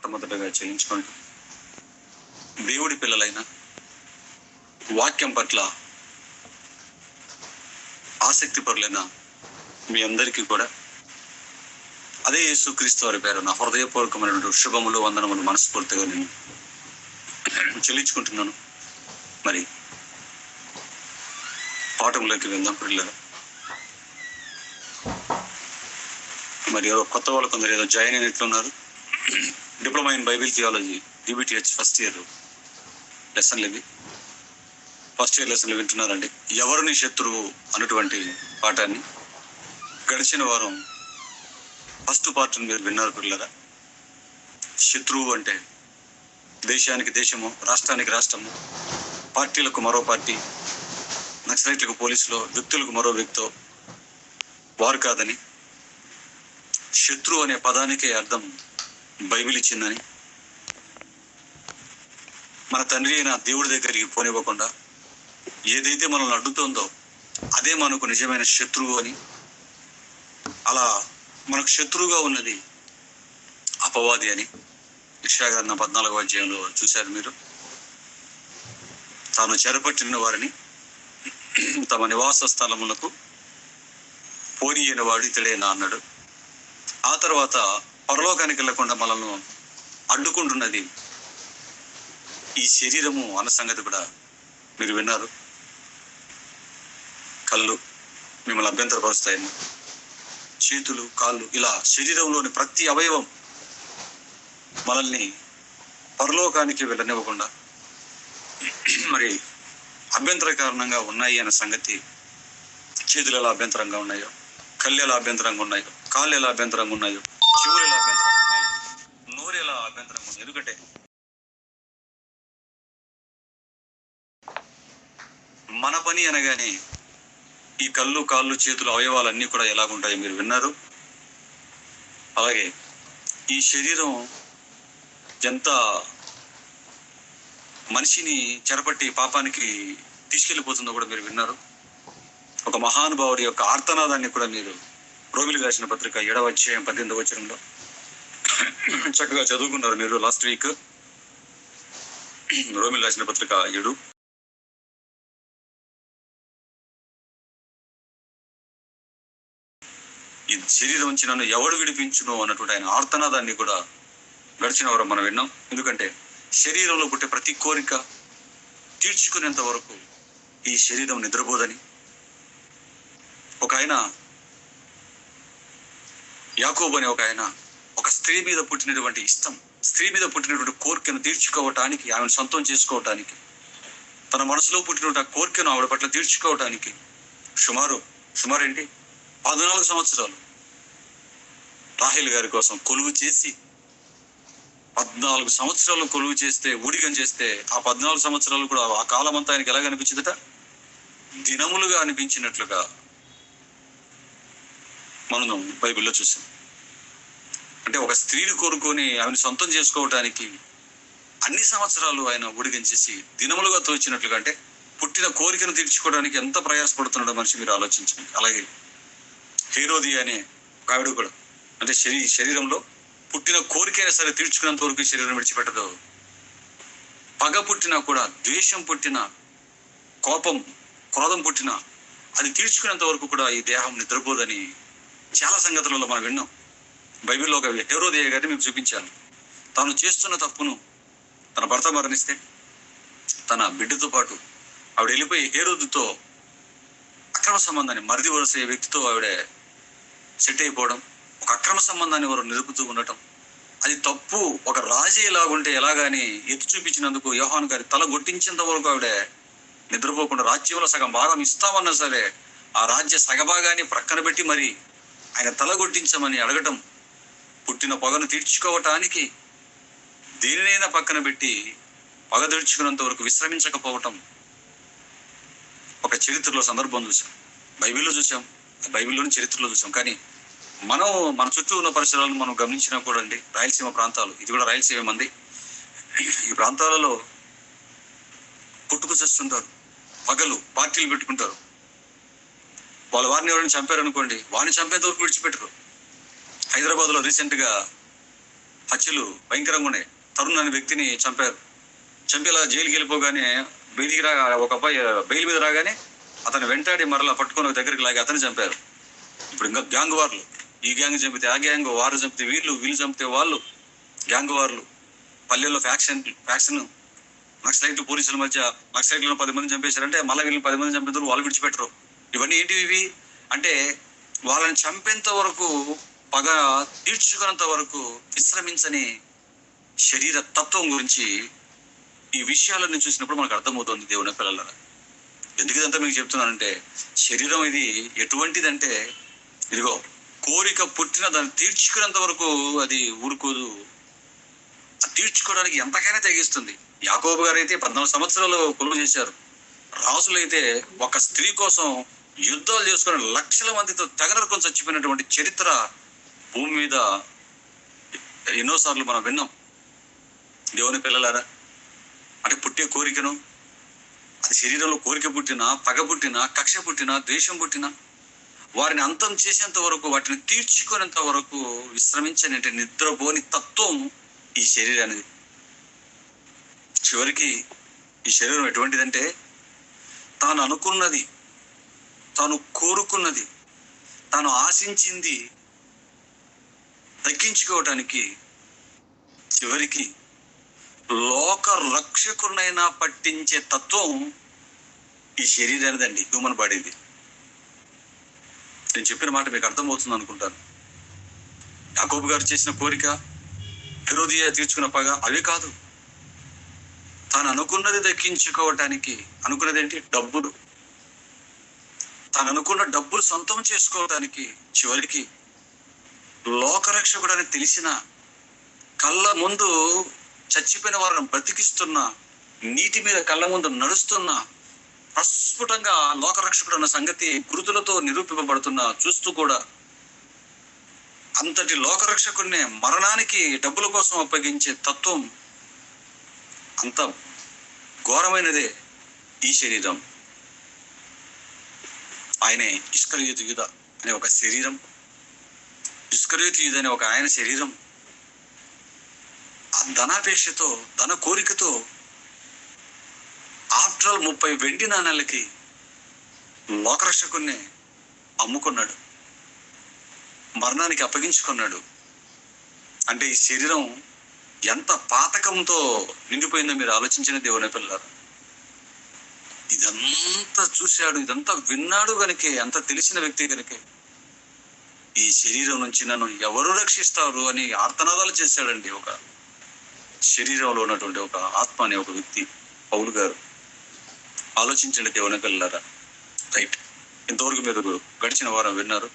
మొట్టమొదటిగా చెల్లించుకుంటూ దేవుడి పిల్లలైన వాక్యం పట్ల ఆసక్తి పరులైన మీ అందరికీ కూడా అదే యేసుక్రీస్తు వారి పేరు నా హృదయపూర్వకమైనటువంటి శుభములు వందనములు మనస్ఫూర్తిగా నేను చెల్లించుకుంటున్నాను. మరి పాఠంలోకి వెళ్దాం పిల్లలు. మరి కొత్త వాళ్ళు కొందరు ఏదో జాయిన్ అయినట్లున్నారు. Diploma in Bible theology DBTH first year లెసన్లు ఇవి. ఫస్ట్ ఇయర్ లెసన్లు వింటున్నారండి. ఎవరు నీ శత్రువు అన్నటువంటి పాఠాన్ని గడిచిన వారం ఫస్ట్ పార్ట్ని మీరు విన్నారు పిల్లరా. శత్రువు అంటే దేశానికి దేశము, రాష్ట్రానికి రాష్ట్రము, పార్టీలకు మరో పార్టీ, నక్సలైట్లకు పోలీసులో, వ్యక్తులకు మరో వ్యక్తో వారు కాదని, శత్రువు అనే పదానికే అర్థం బైబిల్ ఇచ్చిందని, మన తండ్రి అయిన దేవుడి దగ్గరికి పోనివ్వకుండా ఏదైతే మనల్ని అడ్డుతోందో అదే మనకు నిజమైన శత్రువు అని, అలా మనకు శత్రువుగా ఉన్నది అపవాది అని యెషయా గ్రంథం 14వ అధ్యాయంలో చూశారు మీరు. తాను చెరపట్టిన వారిని తమ నివాస స్థలములకు పోనీయని వాడు ఇతడేనా అన్నాడు. ఆ తర్వాత పరలోకానికి వెళ్లకుండా మనల్ని అడ్డుకుంటున్నది ఈ శరీరము అన్న సంగతి కూడా మీరు విన్నారు. కళ్ళు మిమ్మల్ని అభ్యంతరపరుస్తాయని, చేతులు, కాళ్ళు, ఇలా శరీరంలోని ప్రతి అవయవం మనల్ని పరలోకానికి వెళ్ళనివ్వకుండా మరి అభ్యంతర కారణంగా ఉన్నాయి అనే సంగతి, చేతులు ఎలా అభ్యంతరంగా ఉన్నాయో, కళ్ళు ఎలా అభ్యంతరంగా ఉన్నాయో, కాళ్ళు ఎలా అభ్యంతరంగా ఉన్నాయో, చెవులు ఎలా అభ్యంతరంగా ఉన్నాయో, నోరు ఎలా అభ్యంతరంగా ఉంది. ఎందుకంటే మన పని అనగానే ఈ కళ్ళు, కాళ్ళు, చేతులు, అవయవాలన్నీ కూడా ఎలాగుంటాయో మీరు విన్నారు. అలాగే ఈ శరీరం ఎంత మనిషిని చెరపట్టి పాపానికి తీసుకెళ్ళిపోతుందో కూడా మీరు విన్నారు. ఒక మహానుభావుడి యొక్క ఆర్తనాదాన్ని కూడా మీరు రోమిలికి రాసిన పత్రిక 7వ అధ్యాయం 18వ వచనంలో చక్కగా చదువుకున్నారు మీరు లాస్ట్ వీక్. రోమిలి రాసిన పత్రిక 7. ఈ శరీరం నుంచి నన్ను ఎవడు విడిపించును అన్నటువంటి ఆయన ఆర్తనాదాన్ని కూడా గడిచిన వారు మనం విన్నాం. ఎందుకంటే శరీరంలో పుట్టే ప్రతి కోరిక తీర్చుకునేంత వరకు ఈ శరీరం నిద్రపోదని ఒక ఆయన, యాకోబు అనే ఒక ఆయన, ఒక స్త్రీ మీద పుట్టినటువంటి ఇష్టం, స్త్రీ మీద పుట్టినటువంటి కోరికను తీర్చుకోవటానికి, ఆమెను సొంతం చేసుకోవటానికి, తన మనసులో పుట్టినటువంటి ఆ కోరికను ఆవిడ పట్ల తీర్చుకోవటానికి సుమారు ఏంటి 14 సంవత్సరాలు రాహేల్ గారి కోసం కొలువు చేసి, 14 సంవత్సరాలు కొలువు చేస్తే, ఊడిగం చేస్తే, ఆ 14 సంవత్సరాలు కూడా ఆ కాలం అంతా ఆయనకి ఎలాగ అనిపించిందట? దినములుగా అనిపించినట్లుగా మనం బైబిల్లో చూసాం. అంటే ఒక స్త్రీని కోరుకొని ఆమెను సొంతం చేసుకోవటానికి అన్ని సంవత్సరాలు ఆయన ఊడిగం చేసి దినములుగా తోచినట్లుగా, అంటే పుట్టిన కోరికను తీర్చుకోవడానికి ఎంత ప్రయాసపడుతున్నాడో మనిషి మీరు ఆలోచించండి. అలాగే హేరోది అనే ఒక ఆవిడ కూడా, అంటే శరీరంలో పుట్టిన కోరికైనా సరే తీర్చుకున్నంత వరకు శరీరం విడిచిపెట్టదు. పగ పుట్టినా కూడా, ద్వేషం పుట్టిన, కోపం, క్రోధం పుట్టినా అది తీర్చుకునేంత వరకు కూడా ఈ దేహం నిద్రపోదని చాలా సంగతులలో మనం విన్నాం. బైబిల్లో ఒక హేరోదియ గారిని మేము చూపించాను. తాను చేస్తున్న తప్పును, తన భర్త మరణిస్తే తన బిడ్డతో పాటు ఆవిడ వెళ్ళిపోయి హేరోదుతో అక్రమ సంబంధాన్ని, మరిది వరుస వ్యక్తితో ఆవిడ సెట్ అయిపోవడం, ఒక అక్రమ సంబంధాన్ని వారు నిలుపుతూ ఉండటం, అది తప్పు. ఒక రాజే ఎలాగుంటే ఎలాగాని ఎత్తి చూపించినందుకు యోహాను గారి తల కొట్టించేంత వరకు ఆవిడ నిద్రపోకుండా, రాజ్యంలో సగం భాగం ఇస్తామన్నా సరే ఆ రాజ్య సగభాగాన్ని ప్రక్కన పెట్టి మరి ఆయన తల కొట్టించమని అడగటం, పుట్టిన పగను తీర్చుకోవటానికి దేనినైనా పక్కన పెట్టి పగ తీర్చుకున్నంత వరకు విశ్రమించకపోవటం ఒక చరిత్రలో సందర్భం చూసాం, బైబిల్లో చూసాం, బైబిల్లోని చరిత్రలో చూసాం. కానీ మనం మన చుట్టూ ఉన్న పరిసరాలను మనం గమనించినా కూడా అండి, రాయలసీమ ప్రాంతాలు, ఇది కూడా రాయలసీమ మంది, ఈ ప్రాంతాలలో పుట్టుకు చేస్తుంటారు, పగలు పార్టీలు పెట్టుకుంటారు. వారిని ఎవరైనా చంపారనుకోండి, వారిని చంపేంత వరకు విడిచిపెట్టరు. హైదరాబాద్లో రీసెంట్గా హత్యలు భయంకరంగా ఉన్నాయి. తరుణ్ అనే వ్యక్తిని చంపారు. చంపి ఇలా జైలుకి వెళ్ళిపోగానే బయటికి ఒక అబ్బాయి బెయిల్ మీద రాగానే అతను వెంటాడి మరలా పట్టుకొని దగ్గరికి లాగి అతన్ని చంపారు. ఇప్పుడు ఇంకా గ్యాంగ్ వార్లు, ఈ గ్యాంగ్ చంపితే ఆ గ్యాంగ్, వారు చంపితే వీళ్ళు చంపితే వాళ్ళు, గ్యాంగ్ వార్లు, పల్లెల్లో ఫ్యాక్షన్ నక్సలైట్లు పోలీసుల మధ్య, నక్సలైట్లను 10 మంది చంపేశారంటే మళ్ళీ వీళ్ళని 10 మంది చంపేందుకు వాళ్ళు విడిచిపెట్టరు. ఇవన్నీ ఏంటివి? ఇవి అంటే వాళ్ళని చంపేంత వరకు, పగ తీర్చుకున్నంత వరకు విశ్రమించని శరీర తత్వం గురించి ఈ విషయాలను చూసినప్పుడు మనకు అర్థమవుతుంది దేవుని పిల్లల. ఎందుకు ఇదంతా మీకు చెప్తున్నానంటే, శరీరం ఇది ఎటువంటిదంటే, ఇదిగో కోరిక పుట్టిన దాన్ని తీర్చుకునేంత వరకు అది ఊరుకోదు. తీర్చుకోవడానికి ఎంతకైనా తెగిస్తుంది. యాకోబు గారు అయితే 14 సంవత్సరాలు కొలువు చేశారు. రాజులైతే ఒక స్త్రీ కోసం యుద్ధాలు చేసుకుని లక్షల మందితో తెగనరుకొని చచ్చిపోయినటువంటి చరిత్ర భూమి మీద ఎన్నోసార్లు మనం విన్నాం. దేవుని పిల్లలారా, అంటే పుట్టే కోరికను, అది శరీరంలో కోరిక పుట్టినా, పగ పుట్టినా, కక్ష పుట్టినా, ద్వేషం పుట్టినా, వారిని అంతం చేసేంత వరకు, వాటిని తీర్చుకునేంత వరకు విశ్రమించని నిద్రపోని తత్వం ఈ శరీరానికి. చివరికి ఈ శరీరం ఎటువంటిదంటే, తాను అనుకున్నది, తాను కోరుకున్నది, తాను ఆశించింది దక్కించుకోవటానికి చివరికి లోక రక్షకునైనా పట్టించే తత్వం ఈ శరీరానిదండి, హ్యూమన్ బాడీది. నేను చెప్పిన మాట మీకు అర్థమవుతుంది అనుకుంటాను. యాకోబు గారు చేసిన కోరిక, హెరోదియా తీర్చుకున్న పగ అవి కాదు. తాను అనుకున్నది దక్కించుకోవటానికి, అనుకున్నది ఏంటి? డబ్బులు. తాను అనుకున్న డబ్బులు సొంతం చేసుకోవటానికి చివరికి లోకరక్షకుడు అని తెలిసిన, కళ్ళ ముందు చచ్చిపోయిన వారిని బ్రతికిస్తున్న, నీటి మీద కళ్ళ ముందు నడుస్తున్న, ప్రస్ఫుటంగా లోకరక్షకుడు అన్న సంగతి గురుతులతో నిరూపింపబడుతున్న చూస్తూ కూడా అంతటి లోకరక్షకుడినే మరణానికి డబ్బుల కోసం అప్పగించే తత్వం అంత ఘోరమైనదే ఈ శరీరం. ఆయనే ఇస్కరియోతు యూదా అనే ఒక శరీరం, ఇస్కరియోతు యూదా అనే ఒక ఆయన శరీరం ఆ ధనాపేక్షతో, ధన కోరికతో ఆఫ్టర్ ఆల్ 30 వెండి నాణాలకి లోకరక్షకుడిని అమ్ముకున్నాడు, మరణానికి అప్పగించుకున్నాడు. అంటే ఈ శరీరం ఎంత పాతకంతో నిండిపోయిందో మీరు ఆలోచించిన దేవుని పిల్లలు. ఇదంతా చూశాడు, ఇదంతా విన్నాడు గనుకే, అంత తెలిసిన వ్యక్తి గనుకే ఈ శరీరం నుంచి నన్ను ఎవరు రక్షిస్తారు అని ఆర్తనాదాలు చేశాడండి. ఒక శరీరంలో ఉన్నటువంటి ఒక ఆత్మ అనే ఒక వ్యక్తి పౌలు గారు. ఆలోచించండి దేవుని పిల్లలారా. రైట్, ఇంతవరకు మీరు గడిచిన వారం విన్నారు.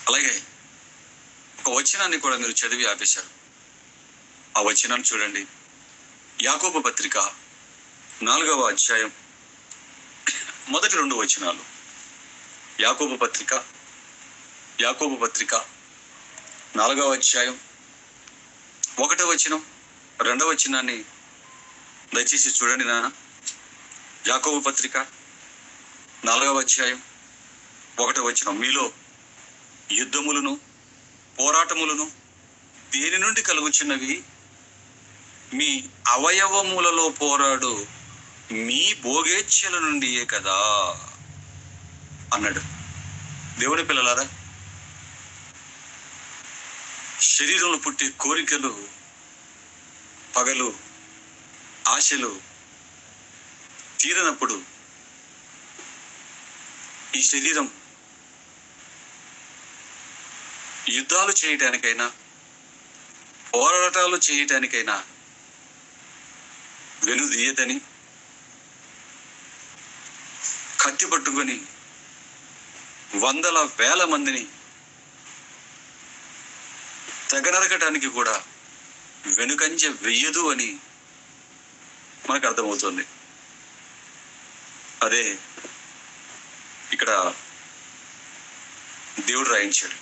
అలాగే ఒక వచనాన్ని కూడా మీరు చదివి ఆపేశారు. ఆ వచనాన్ని చూడండి. యాకోబు పత్రిక 4వ అధ్యాయం మొదటి 2 వచనాలు. యాకోబు పత్రిక 4వ అధ్యాయం 1వ వచనం, 2వ వచనాన్ని దయచేసి చూడండి నాన్న. యాకోబు పత్రిక 4వ అధ్యాయం 1వ వచనం. మీలో యుద్ధములను పోరాటములను దేని నుండి కలుగుచున్నవి? మీ అవయవములలో పోరాడు మీ భోగేచ్ఛల నుండియే కదా అన్నాడు. దేవుని పిల్లలారా, శరీరంలో పుట్టే కోరికలు, పగలు, ఆశలు తీరనప్పుడు ఈ శరీరం యుద్ధాలు చేయటానికైనా, పోరాటాలు చేయటానికైనా వెనుదీయదని కత్తి పట్టుకొని వందల వేల మందిని తెగనరకటానికి కూడా వెనుకంజ వెయ్యదు అని మనకు అర్థమవుతుంది. అదే ఇక్కడ దేవుడు రాయించాడు.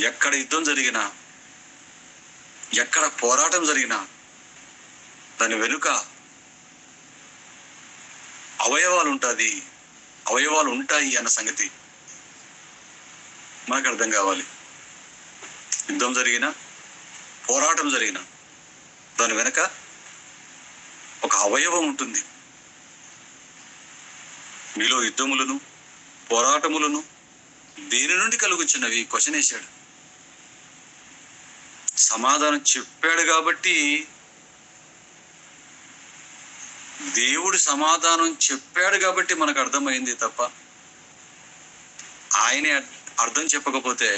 ఎక్కడ యుద్ధం జరిగినా, ఎక్కడ పోరాటం జరిగినా దాని వెనుక అవయవాలు ఉంటాయి అన్న సంగతి మనకు అర్థం కావాలి. యుద్ధం జరిగిన, పోరాటం జరిగిన దాని వెనక ఒక అవయవం ఉంటుంది. మీలో యుద్ధములను, పోరాటములను దేని నుండి కలుగుచున్నవి? క్వశ్చన్ వేశాడు. సమాధానం చెప్పాడు కాబట్టి, దేవుడు సమాధానం చెప్పాడు కాబట్టి మనకు అర్థమైంది తప్ప ఆయనే అర్థం చెప్పకపోతే,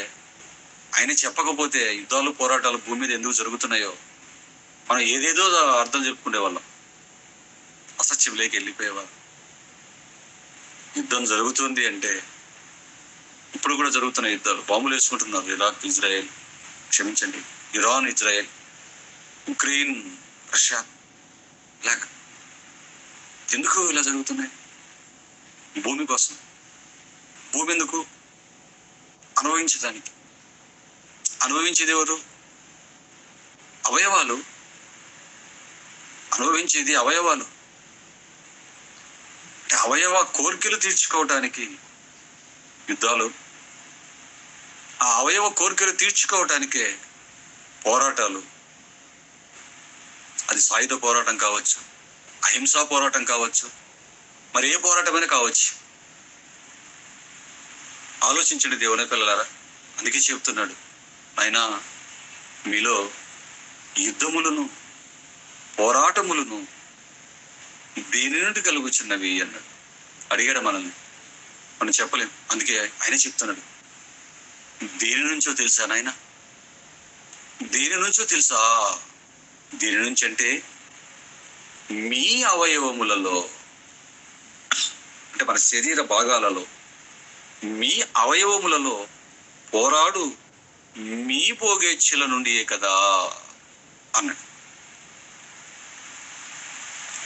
ఆయన చెప్పకపోతే యుద్ధాలు, పోరాటాలు భూమి మీద ఎందుకు జరుగుతున్నాయో మనం ఏదేదో అర్థం చెప్పుకునే వాళ్ళం, అసత్యంలోకి వెళ్ళిపోయేవాళ్ళం. యుద్ధం జరుగుతుంది అంటే ఇప్పుడు కూడా జరుగుతున్న యుద్ధాలు, బాంబులు వేసుకుంటున్నారు. ఇరాక్ ఇజ్రాయెల్, క్షమించండి, ఇరాన్ ఇజ్రాయెల్, ఉక్రెయిన్ రష్యా. ఇలాగ ఎందుకు ఇలా జరుగుతున్నాయి? భూమి కోసం. భూమి ఎందుకు? అనుభవించడానికి. అనుభవించేది ఎవరు? అవయవాలు. అనుభవించేది అవయవాలు. అవయవ కోరికలు తీర్చుకోవటానికి యుద్ధాలు, ఆ అవయవ కోరికలు తీర్చుకోవటానికే పోరాటాలు. అది సాయుధ పోరాటం కావచ్చు, అహింసా పోరాటం కావచ్చు, మరి ఏ పోరాటమైనా కావచ్చు. ఆలోచించండి దేవుని పిల్లలారా. అందుకే చెప్తున్నాడు, అయినా మీలో యుద్ధములను, పోరాటములను దేని నుండి కలుగుచున్నవి అన్నాడు. అడిగాడు మనల్ని, మనం చెప్పలేం. అందుకే ఆయన చెప్తున్నాడు, దేని నుంచో తెలుసా నాయన? దేని నుంచో తెలుసా? దేని నుంచి అంటే మీ అవయవములలో, అంటే మన శరీర భాగాలలో, మీ అవయవములలో పోరాడు మీ భోగేచ్ఛల నుండియే కదా అన్నాడు.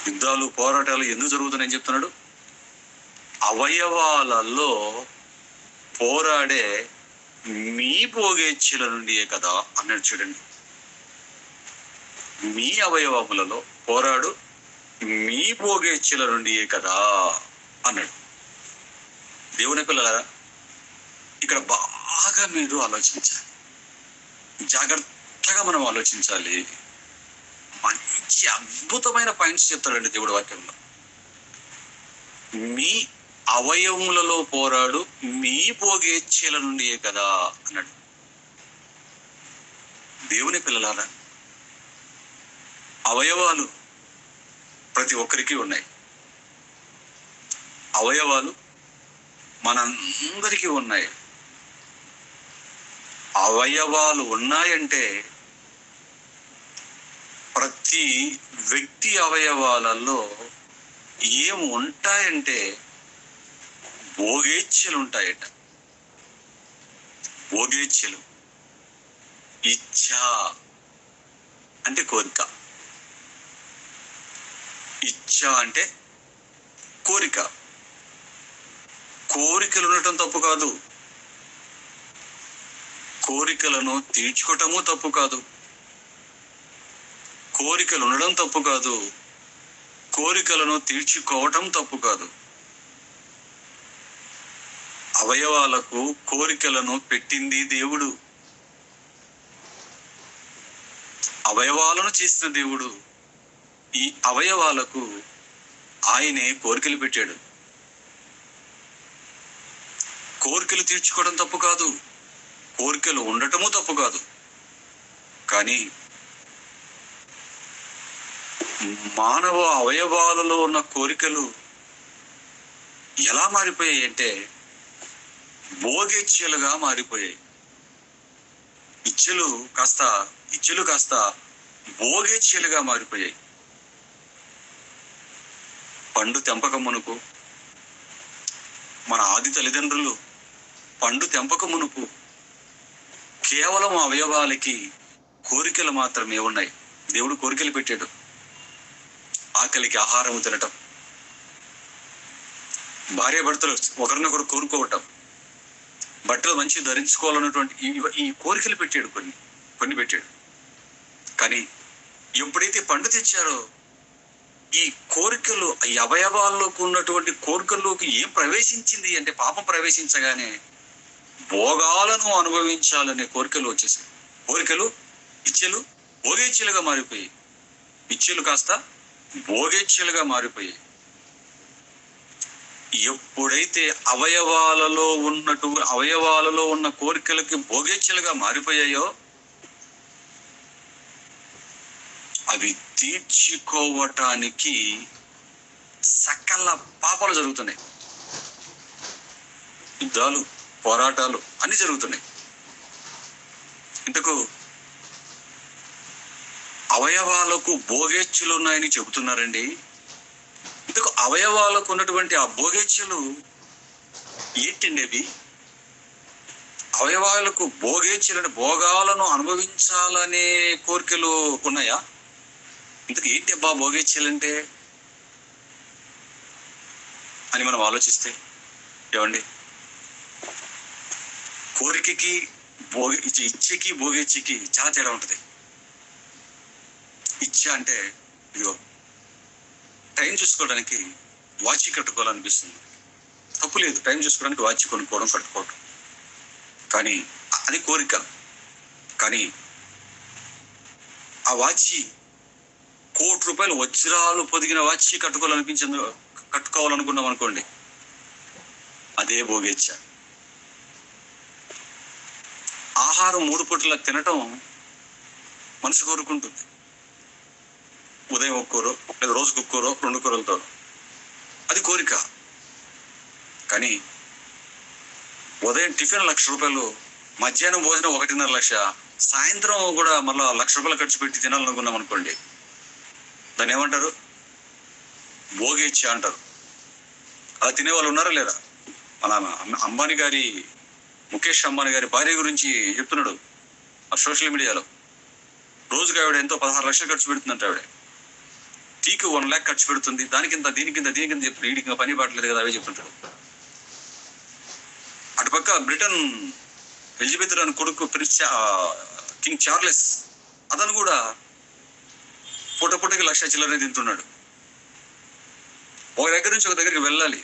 యుద్ధాలు, పోరాటాలు ఎందుకు జరుగుతున్నాయని చెప్తున్నాడు? అవయవాలలో పోరాడే మీ భోగేచ్ఛల నుండియే కదా అన్నాడు. చూడండి, మీ అవయవములలో పోరాడు మీ భోగేచ్ఛల నుండియే కదా అన్నాడు. దేవుని పిల్లలారా, ఇక్కడ బాగా మీరు ఆలోచించాలి, జాగ్రత్తగా మనం ఆలోచించాలి. మంచి అద్భుతమైన పాయింట్స్ చెప్తాడండి దేవుడి వాక్యంలో. మీ అవయవములలో పోరాడు మీ భోగేచ్ఛల నుండియే కదా అన్నాడు. దేవుని పిల్లలారా, అవయవాలు ప్రతి ఒక్కరికి ఉన్నాయి. అవయవాలు మనందరికీ ఉన్నాయి. అవయవాలు ఉన్నాయంటే ప్రతి వ్యక్తి అవయవాలలో ఏం ఉంటాయంటే భోగేచ్ఛలు ఉంటాయట. భోగేచ్ఛలు. ఇచ్ఛ అంటే కోరిక. ఇచ్ఛ అంటే కోరిక. కోరికలు ఉండటం తప్పు కాదు, కోరికలను తీర్చుకోవటము తప్పు కాదు, కోరికలు ఉండడం తప్పు కాదు, కోరికలను తీర్చుకోవటం తప్పు కాదు. అవయవాలకు కోరికలను పెట్టింది దేవుడు. అవయవాలను చేసిన దేవుడు ఈ అవయవాలకు ఆయనే కోరికలు పెట్టాడు. కోరికలు తీర్చుకోవడం తప్పు కాదు, కోరికలు ఉండటము తప్పు కాదు. కానీ మానవ అవయవాలలో ఉన్న కోరికలు ఎలా మారిపోయాయి అంటే భోగేచ్ఛలుగా మారిపోయాయి. ఇచ్ఛలు కాస్త భోగేచ్ఛలుగా మారిపోయాయి. పండు తెంపక మునుపు మన ఆది తల్లిదండ్రులు పండు తెంపక మునుపు కేవలం అవయవాలకి కోరికలు మాత్రమే ఉన్నాయి. దేవుడు కోరికలు పెట్టాడు. ఆకలికి ఆహారము తినటం, భార్యాభర్తలు ఒకరినొకరు కోరుకోవటం, బట్టలు మంచి ధరించుకోవాలన్నటువంటి ఈ కోరికలు పెట్టాడు. కొన్ని పెట్టాడు. కానీ ఎప్పుడైతే పండు తెచ్చారో ఈ కోరికలు, ఈ అవయవాల్లోకి ఉన్నటువంటి కోరికల్లోకి ఏం ప్రవేశించింది అంటే పాపం ప్రవేశించగానే భోగాలను అనుభవించాలనే కోరికలు వచ్చేసాయి. కోరికలు ఇచ్చెలు భోగేచ్ఛలుగా మారిపోయాయి. ఇచ్చెలు కాస్త భోగేచ్ఛలుగా మారిపోయాయి. ఎప్పుడైతే అవయవాలలో ఉన్న కోరికలకి భోగేచ్ఛలుగా మారిపోయాయో అవి తీర్చుకోవటానికి సకల పాపాలు జరుగుతున్నాయి. యుద్ధాలు, పోరాటాలు అన్ని జరుగుతున్నాయి. ఇంతకు అవయవాలకు భోగేచ్ఛలు ఉన్నాయని చెబుతున్నారండి. ఇంతకు అవయవాలకు ఉన్నటువంటి ఆ భోగేచ్ఛలు ఏంటండి అవి? అవయవాలకు భోగేచ్ఛలని, భోగాలను అనుభవించాలనే కోరికలు ఉన్నాయా? ఇంతకు ఏంటి అబ్బా భోగేచ్ఛలంటే అని మనం ఆలోచిస్తే, ఏమండి, కోరికకి ఇచ్ఛకి భోగేచ్ఛకి చాలా తేడా ఉంటుంది. ఇచ్ఛ అంటే ఇదిగో టైం చూసుకోవడానికి వాచ్ కట్టుకోవాలనిపిస్తుంది. తప్పు లేదు, టైం చూసుకోవడానికి వాచ్ కొనుక్కోవడం, కట్టుకోవడం. కానీ అది కోరిక. కానీ ఆ వాచ్ ₹1,00,00,000 వజ్రాలు పొదిగిన వాచ్ కట్టుకోవాలనుకున్నాం అనుకోండి, అదే భోగేచ్ఛ. ఆహారం 3 పూటల తినటం మనసు కోరుకుంటుంది. ఉదయం 1 కూర, లేదా రోజుకు 1 కూర, 2 కూరలతో, అది కోరిక. కానీ ఉదయం టిఫిన్ ₹1,00,000, మధ్యాహ్నం భోజనం ₹1,50,000, సాయంత్రం కూడా మళ్ళీ ₹1,00,000 ఖర్చు పెట్టి తినాలనుకున్నాం అనుకోండి, దాన్ని ఏమంటారు? భోగేచ్ఛ అంటారు. అలా తినేవాళ్ళు ఉన్నారా లేదా? మన ముఖేష్ అంబానీ గారి భార్య గురించి చెప్తున్నాడు ఆ సోషల్ మీడియాలో. రోజుకి ఆవిడ ఎంతో 16 లక్షలు ఖర్చు పెడుతుందంట. ఆవిడ టీకి 1 lakh ఖర్చు పెడుతుంది. దీనికింత చెప్తుంది. వీడికి పని పడలేదు కదా, అవే చెప్తుంటాడు. అటుపక్క బ్రిటన్ ఎలిజబెత్ రాణి కొడుకు కింగ్ చార్లెస్, అతను కూడా పూటకి 1,00,000 చిల్లరనే తింటున్నాడు. ఒక దగ్గర నుంచి ఒక దగ్గరికి వెళ్ళాలి,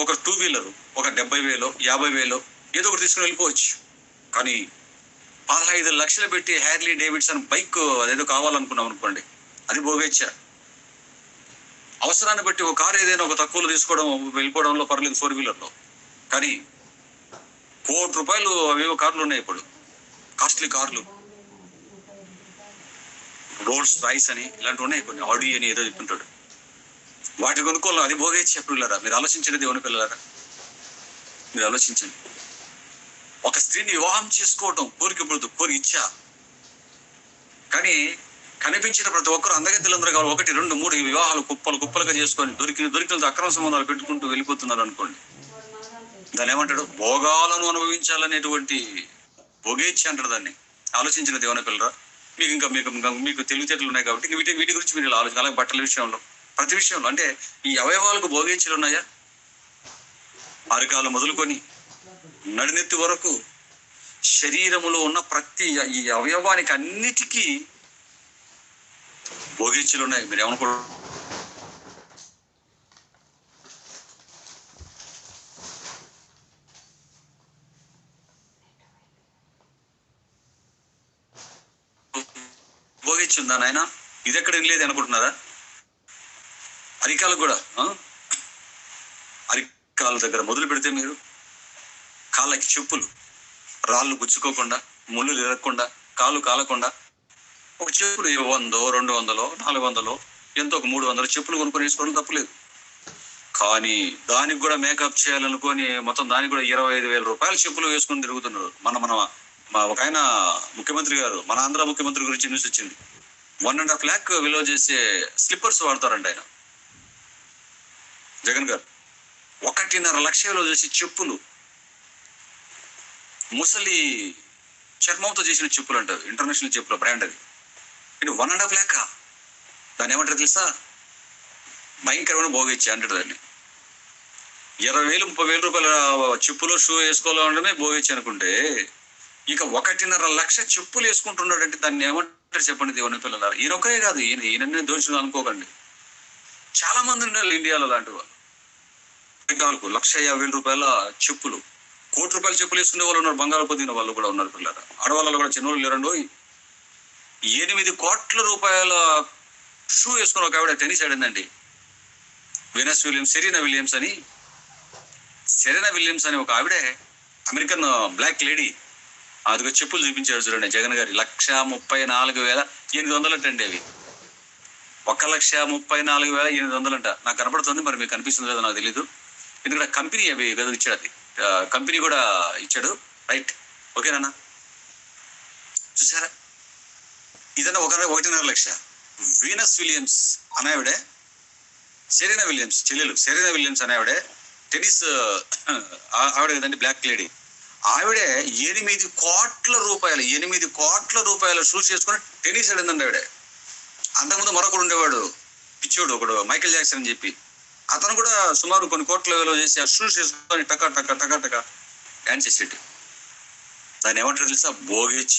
ఒక 2 వీలర్, ఒక 70,000, 50,000 ఏదో ఒకటి తీసుకుని వెళ్ళిపోవచ్చు. కానీ 15 లక్షలు పెట్టి హ్యార్లీ డేవిడ్సన్ బైక్ అదేదో కావాలనుకున్నాం అనుకోండి, అది భోగేచ్ఛ. అవసరాన్ని బట్టి ఒక కారు ఏదైనా ఒక తక్కువలో తీసుకోవడం, వెళ్ళిపోవడంలో పర్లేదు 4 వీలర్లో. కానీ ₹1,00,00,000 అవేవో కార్లు ఉన్నాయి ఇప్పుడు, కాస్ట్లీ కార్లు, రోల్స్ రాయిస్ అని ఇలాంటివి ఉన్నాయి, కొన్ని ఆడి అని ఏదో చెప్తుంటాడు. వాటి కొనుక్కోవాలి, అది భోగేచ్ఛ. పిల్లరా, మీరు ఆలోచించండి, దేవుని పిల్లలారా, మీరు ఆలోచించండి. ఒక స్త్రీని వివాహం చేసుకోవటం కోరిక ఇచ్చ. కానీ కనిపించిన ప్రతి ఒక్కరు అందగత్తెలందరూ కావాలి, 1, 2, 3 వివాహాలు కుప్పలుగా చేసుకొని దొరికిన అక్రమ సంబంధాలు పెట్టుకుంటూ వెళ్ళిపోతున్నారు అనుకోండి, దాన్ని ఏమంటాడు? భోగాలను అనుభవించాలనేటువంటి భోగేచ్ఛ అంటారు దాన్ని. ఆలోచించిన దేవుని పిల్లరా, మీకు తెలివితేటలు ఉన్నాయి కాబట్టి వీటి గురించి మీరు ఆలోచన. అలాగే బట్టల విషయంలో, ప్రతి విషయంలో, అంటే ఈ అవయవాలకు భోగేచ్ఛలు ఉన్నాయా? అరికాలు మొదలుకొని నడినెత్తి వరకు శరీరములో ఉన్న ప్రతి ఈ అవయవానికి అన్నిటికీ భోగేచ్ఛలు ఉన్నాయి. మీరు ఏమనుకో భోగేచ్ఛ ఉందా నాయన? ఇది ఎక్కడ లేదు అనుకుంటున్నారా? అరికాలకు కూడా, అరికాల దగ్గర మొదలు పెడితే మీరు కాళ్ళకి చెప్పులు, రాళ్ళు గుచ్చుకోకుండా, ముళ్ళు ఇరగకుండా, కాళ్ళు కాలకుండా, ఒక చెప్పులు 100, 200, 400, ఎంతో ఒక 300 చెప్పులు కొనుక్కొని వేసుకోవడం తప్పులేదు. కానీ దానికి కూడా మేకప్ చేయాలనుకొని మొత్తం దానికి కూడా ₹25,000 చెప్పులు వేసుకొని తిరుగుతున్నారు. ఒక ఆయన ముఖ్యమంత్రి గారు, మన ఆంధ్ర ముఖ్యమంత్రి గురించి న్యూస్ వచ్చింది. 1.5 lakh విలువ చేసే స్లిప్పర్స్ వాడతారంట ఆయన, జగన్ గారు. 1.5 లక్ష విలువ చేసే చెప్పులు, ముసలి చర్మంతో చేసిన చెప్పులు అంటారు, ఇంటర్నేషనల్ చెప్పుల బ్రాండ్ అది. ఇది 1.5 lakh. దాన్ని ఏమంటారు తెలుసా? భయంకరమైన భోగేచ్ఛ అంటారు దాన్ని. 20,000, 30,000 చెప్పులో షూ వేసుకోవాలనడమే భోగేచ్ఛ అనుకుంటే, ఇక 1.5 లక్ష చెప్పులు వేసుకుంటున్నాడంటే దాన్ని ఏమంటారు చెప్పండి దేవుని పిల్లలారా? ఈయనొక్కరే కాదు, ఈయననే దోషులు అనుకోకండి. చాలా మంది ఉన్నారు ఇండియాలో లాంటి వాళ్ళు. ₹1,50,000 చెప్పులు ₹1,00,00,000 చెప్పులు వేసుకునే వాళ్ళు ఉన్నారు, బంగారు పొందిన వాళ్ళు కూడా ఉన్నారు పిల్లరా. ఆడవాళ్ళు కూడా చిన్నోళ్ళు లేరండు. ₹8,00,00,000 షూ వేసుకుని ఒక ఆవిడ టెన్నిస్ ఆడిందండి. సెరీనా విలియమ్స్ అని ఒక ఆవిడే, అమెరికన్ బ్లాక్ లేడీ. అదిగో చెప్పులు చూపించాడు చూడండి జగన్ గారి. 1,34,800 అండి అవి. 1,34,800 అంట. నాకు కనపడుతుంది, మరి మీకు కనిపిస్తుంది లేదో నాకు తెలీదు. ఎందుకంటే కంపెనీ అవి ఏదో ఇచ్చాడు, అది కంపెనీ కూడా ఇచ్చాడు. రైట్, ఓకేనా? చూసారా, ఇదన్నా 1.5 లక్ష. వీనస్ విలియమ్స్ అనావిడే, సెరీనా విలియమ్స్ చెల్లెలు సెరీనా విలియమ్స్ అనేవిడే టెన్నిస్ ఆవిడ కదండి, బ్లాక్ లేడీ. ఆవిడే ₹8,00,00,000 షూస్ చేసుకుని టెన్నిస్ ఆడిందండి ఆవిడే. అంతకుముందు మరొకడు ఉండేవాడు, పిచ్చోడు ఒకడు, మైకేల్ జాక్సన్ అని చెప్పి. అతను కూడా సుమారు కొన్ని కోట్ల విలువ చేసి ఆ షూస్ చేసుకొని టకా టకా టకా టకా డాన్స్ చేసేటి. దాన్ని ఏమంటారు తెలుసా? భోగేచ్ఛ.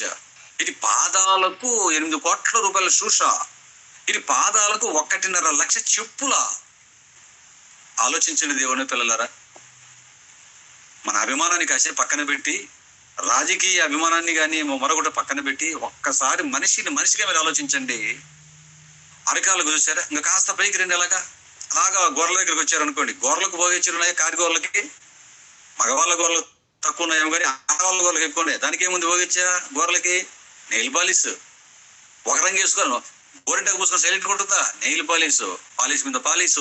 ఇది పాదాలకు ₹8,00,00,000 షూసా? ఇది పాదాలకు 1.5 లక్ష చెప్పులా? ఆలోచించండి దేవుని పిల్లలారా. మన అభిమానాన్ని కాసేపు పక్కన పెట్టి, రాజకీయ అభిమానాన్ని కానీ మరొకటి పక్కన పెట్టి, ఒక్కసారి మనిషిగా మీరు ఆలోచించండి. అరకాలకు చూసారా? ఇంకా కాస్త పైకి రండి. అలాగా గొర్రెల దగ్గరికి వచ్చారనుకోండి, గొర్రెలకు భోగేచ్ఛలు ఉన్నాయి. కారి గొర్రెలకి, మగవాళ్ళ గొర్రెలు తక్కువ ఉన్నాయేమో కానీ ఆడవాళ్ళ గొర్రెలకు ఎక్కువ ఉన్నాయి. దానికి ఏముంది భోగేచ్ఛ? గొర్రెలకి నెయిల్ పాలిష్. ఒక రంగు వేసుకోను, గోరింటకు పూసుకొని సైలెంట్ ఉంటుందా? నెయిల్ పాలిష్ మీద పాలిష్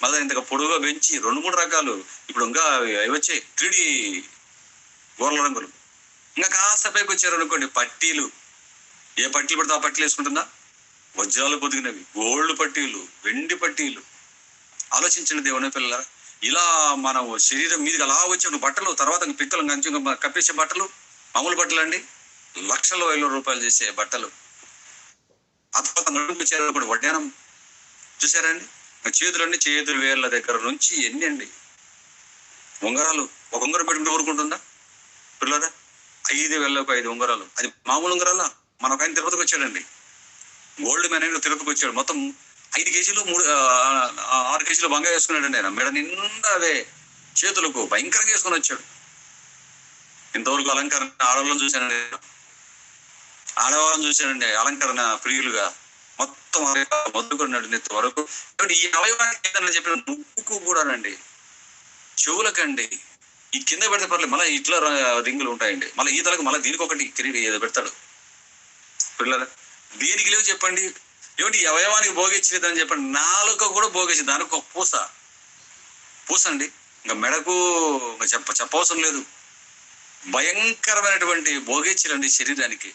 మళ్ళీ ఇంతగా పొడుగుగా పెంచి 2-3 రకాలు. ఇప్పుడు ఇంకా అవి వచ్చాయి 3D గోర్ల రంగులు. ఇంకా కాస్త పైకి వచ్చారు అనుకోండి, పట్టీలు. ఏ పట్టీలు పడితే ఆ పట్టీలు వేసుకుంటుందా? వజ్రాలు పొదిగినవి, గోల్డ్ పట్టీలు, వెండి పట్టీలు. ఆలోచించండి దేవుని పిల్లల. ఇలా మనం శరీరం మీదకి అలా వచ్చిన బట్టలు, తర్వాత పిక్కలు కప్పేసే బట్టలు, మామూలు బట్టలు అండి, ₹1,00,000 చేసే బట్టలు. ఆ తర్వాత నడుము చేరు వడ్డానం చూసారండి. చేతులు వేర్ల దగ్గర నుంచి ఎన్ని అండి ఉంగరాలు. ఒక ఉంగరం పెట్టుకుంటే ఊరుకుంటుందా పిల్లరా? 5,000 ఉంగరాలు. అది మామూలు ఉంగరాలా? మన ఒక ఆయన తిరుపతికి వచ్చాడండి, గోల్డ్ మ్యాన్ అయినా తిరుపతికి వచ్చాడు. మొత్తం 5 కేజీలు 6 కేజీలు బంగారు వేసుకున్నాడండి ఆయన. మెడ నిండా అవే, చేతులకు భయంకరంగా వేసుకొని వచ్చాడు. ఇంతవరకు అలంకరణ ఆడవాళ్ళని చూశానండి, అలంకరణ ప్రియులుగా. మొత్తం మొద్దుకున్నాడు నెత్తి వరకు. ఈ అవయవానికి ఏదన్నా చెప్పిన ముక్కుకు కూడానండి, చెవులకండి, ఈ కింద పెడితే పర్లేదు, మళ్ళీ ఇట్లా రింగులు ఉంటాయండి. మళ్ళీ ఈతలకు మళ్ళీ దీనికి ఒకటి కిరీటి ఏదో పెడతాడు పిల్లల. దేనికి లేవు చెప్పండి? ఏమిటి ఈ అవయవానికి భోగించలేదని చెప్పండి. నాలుక కూడా భోగించి, దానికి ఒక పూస అండి. ఇంకా మెడకు చెప్పవసరం లేదు. భయంకరమైనటువంటి భోగించలండి శరీరానికి.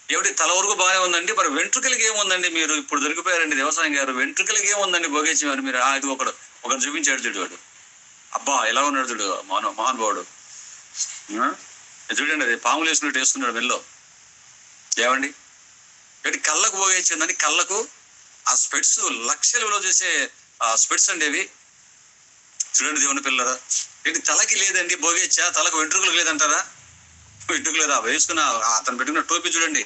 ఏమిటి తల వరకు బాగానే ఉందండి, మరి వెంట్రుకలకి ఏముందండి? మీరు ఇప్పుడు దొరికిపోయారండి వ్యవసాయం గారు. వెంట్రుకలకి ఏముందండి భోగించేవారు మీరు? ఇది ఒకరు చూపించాడు చూడు, వాడు అబ్బా ఎలా ఉన్నాడు చూడు, మహానుభావుడు. చూడండి, అది పాములు వేసుకున్నట్టు వేసుకున్నాడు మెల్లో. ఏమండి ఏంటి కళ్ళకు భోగించిందని? కళ్ళకు ఆ స్పెట్స్ లక్షల విలువ చేసే ఆ స్పెట్స్ అండి అవి. చూడండి దేవుని పిల్లరా. ఏంటి తలకి లేదండి భోగేచ్చా? తలకు వెంట్రుకలకు లేదంటారా? వెంట్రుకలు లేదా? వేసుకున్న అతను పెట్టుకున్న టోపీ చూడండి,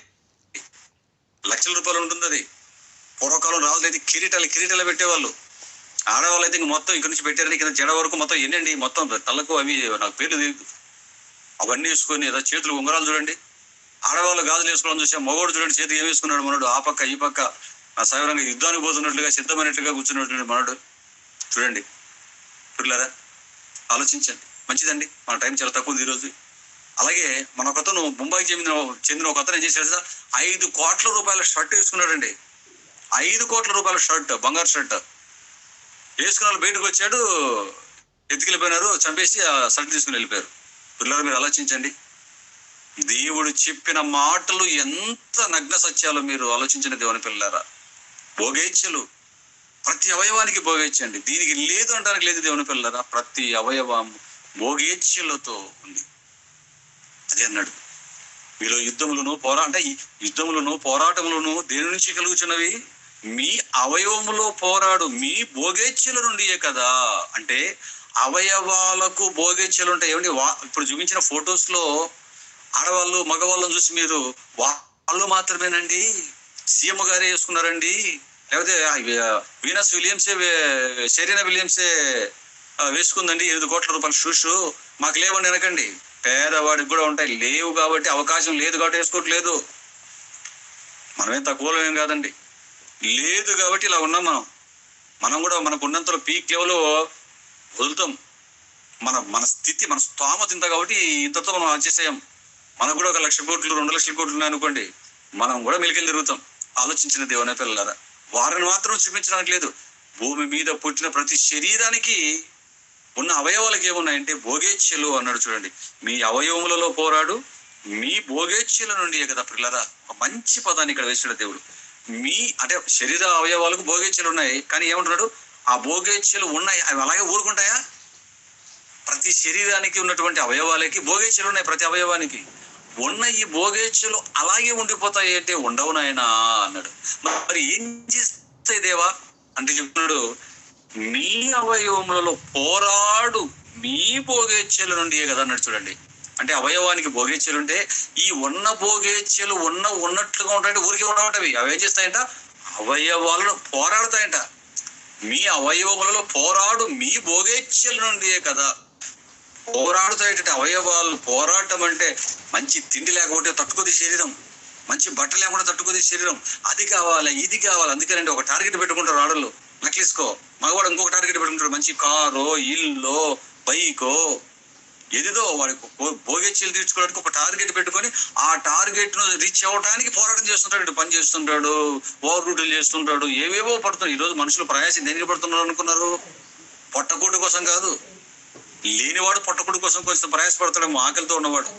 ₹1,00,000 ఉంటుంది అది. పూర్వకాలం రాజులైతే కిరీటాలు పెట్టేవాళ్ళు. ఆడవాళ్ళు అయితే ఇంక మొత్తం ఇక్కడ నుంచి పెట్టారని కింద జడ వరకు మొత్తం ఎన్నండి, మొత్తం తలకు అవి నాకు పేర్లు తెలియదు. అవన్నీ వేసుకొని ఏదో చేతులు ఉంగరాలు చూడండి. ఆడవాళ్ళు గాజులు వేసుకోవడం చూసా. మగవాడు చూడండి చేతికి ఏం వేసుకున్నాడు మనడు, ఆ పక్క ఈ పక్క సవిరంగా యుద్ధానికి పోతున్నట్లుగా సిద్ధమైనట్లుగా కూర్చున్నటువంటి మనడు. చూడండి పిల్లరా, ఆలోచించండి. మంచిదండి, మన టైం చాలా తక్కువ ఉంది ఈరోజు. అలాగే మన ఒకతను ముంబైకి చెందిన ఒక అతను ఏం చేశాడు? ₹5,00,00,000 షర్ట్ వేసుకున్నాడండి. ₹5,00,00,000 షర్ట్, బంగారు షర్ట్ వేసుకున్న వాళ్ళు బయటకు వచ్చాడు, ఎత్తుకెళ్ళిపోయినారు, చంపేసి ఆ షర్ట్ తీసుకుని వెళ్ళిపోయారు. పిల్లలు మీరు ఆలోచించండి. దేవుడు చెప్పిన మాటలు ఎంత నగ్న సత్యాలు మీరు ఆలోచించిన దేవుని పిల్లలారా. భోగేచ్ఛలు, ప్రతి అవయవానికి భోగేచ్ఛండి. దీనికి లేదు అంటానికి లేదు దేవుని పిల్లలారా. ప్రతి అవయవం భోగేచ్ఛలతో ఉంది. అదే అన్నాడు, మీలో యుద్ధములను పోరాటములను దేని నుంచి కలుగుచున్నవి? మీ అవయవములో పోరాడు మీ భోగేచ్ఛల నుండియే కదా. అంటే అవయవాలకు భోగేచ్ఛలు ఉంటాయి. ఏమండి, ఇప్పుడు చూపించిన ఫొటోస్ లో ఆడవాళ్ళు మగవాళ్ళని చూసి మీరు వాళ్ళు మాత్రమేనండి సీఎం గారే వేసుకున్నారండి, లేకపోతే వీనస్ విలియమ్సే, సెరీనా విలియమ్సే వేసుకుందండి 8 కోట్ల రూపాయల షూస్, మాకు లేవని అనకండి. పేదవాడికి కూడా ఉంటాయి. లేవు కాబట్టి, అవకాశం లేదు కాబట్టి వేసుకోవట్లేదు. మనమేం తక్కువలేం కాదండి. లేదు కాబట్టి ఇలా ఉన్నాం. మనం కూడా మనకు ఉన్నంతలో పీక్ లెవెల్లో వదులుతాం. మన స్థితి, మన స్తోమత ఇంత కాబట్టి ఇంతతో మనం వచ్చేసాం. మనకు కూడా 1 లక్ష కోట్లు 2 లక్షల కోట్లు ఉన్నాయనుకోండి, మనం కూడా మెలికలు తిరుగుతాం. ఆలోచించిన దేవుని పిల్లలారా, వారిని మాత్రం చూపించడానికి లేదు. భూమి మీద పుట్టిన ప్రతి శరీరానికి ఉన్న అవయవాలకి ఏమున్నాయంటే భోగేచ్ఛలు అన్నాడు చూడండి. మీ అవయవములలో పోరాడు మీ భోగేచ్ఛల నుండి కదా పిల్లరా. ఒక మంచి పదాన్ని ఇక్కడ వేసాడు దేవుడు. మీ అంటే శరీర అవయవాలకు భోగేచ్ఛలు ఉన్నాయి, కానీ ఏమంటున్నాడు? ఆ భోగేచ్ఛలు ఉన్నాయి, అవి అలాగే ఊరుకుంటాయా? ప్రతి శరీరానికి ఉన్నటువంటి అవయవాలకి భోగేచ్ఛలు ఉన్నాయి. ప్రతి అవయవానికి ఉన్న ఈ భోగేచ్ఛలు అలాగే ఉండిపోతాయి అంటే ఉండవు నాయనా అన్నాడు. మరి ఏం చేస్తాయి దేవా అంటే చెప్తున్నాడు, నీ అవయవములలో పోరాడు మీ భోగేచ్ఛల నుండి కదా అన్నాడు చూడండి. అంటే అవయవానికి భోగేచ్ఛలు ఉంటే ఈ ఉన్న భోగేచ్ఛలు ఉన్నట్లుగా ఉంటాయంటే ఊరికి ఉండవటవి. అవి ఏం చేస్తాయంట? అవయవాలను పోరాడుతాయంట. మీ అవయవములలో పోరాడు మీ భోగేచ్ఛల నుండి కదా. పోరాడుతాయంటే అవయవాలు పోరాటం అంటే మంచి తిండి లేకపోతే తట్టుకోది శరీరం, మంచి బట్ట లేకుండా తట్టుకోది శరీరం. అది కావాలి ఇది కావాలి. అందుకేనండి ఒక టార్గెట్ పెట్టుకుంటారు ఆడళ్ళు. నక్లీస్కో మగవాడు ఇంకొక టార్గెట్ పెట్టుకుంటాడు. మంచి కారో ఇల్లు బైకో ఏదేదో వాడి భోగేచ్ఛలు తీర్చుకోవడానికి ఒక టార్గెట్ పెట్టుకొని ఆ టార్గెట్ ను రీచ్ అవ్వడానికి పోరాటం చేస్తుంటాడు. ఇటు పని చేస్తుంటాడు, ఓవర్ డ్యూటీలు చేస్తుంటాడు, ఏవేవో పడుతున్నాడు. ఈ రోజు మనుషులు ప్రయాసం దేనికి పడుతున్నారు అనుకున్నారు? పొట్టకూటి కోసం కాదు. లేనివాడు పొట్టకూటి కోసం కొంచెం ప్రయాసపడతాడేమో. ఆకలితో ఉన్నవాడు,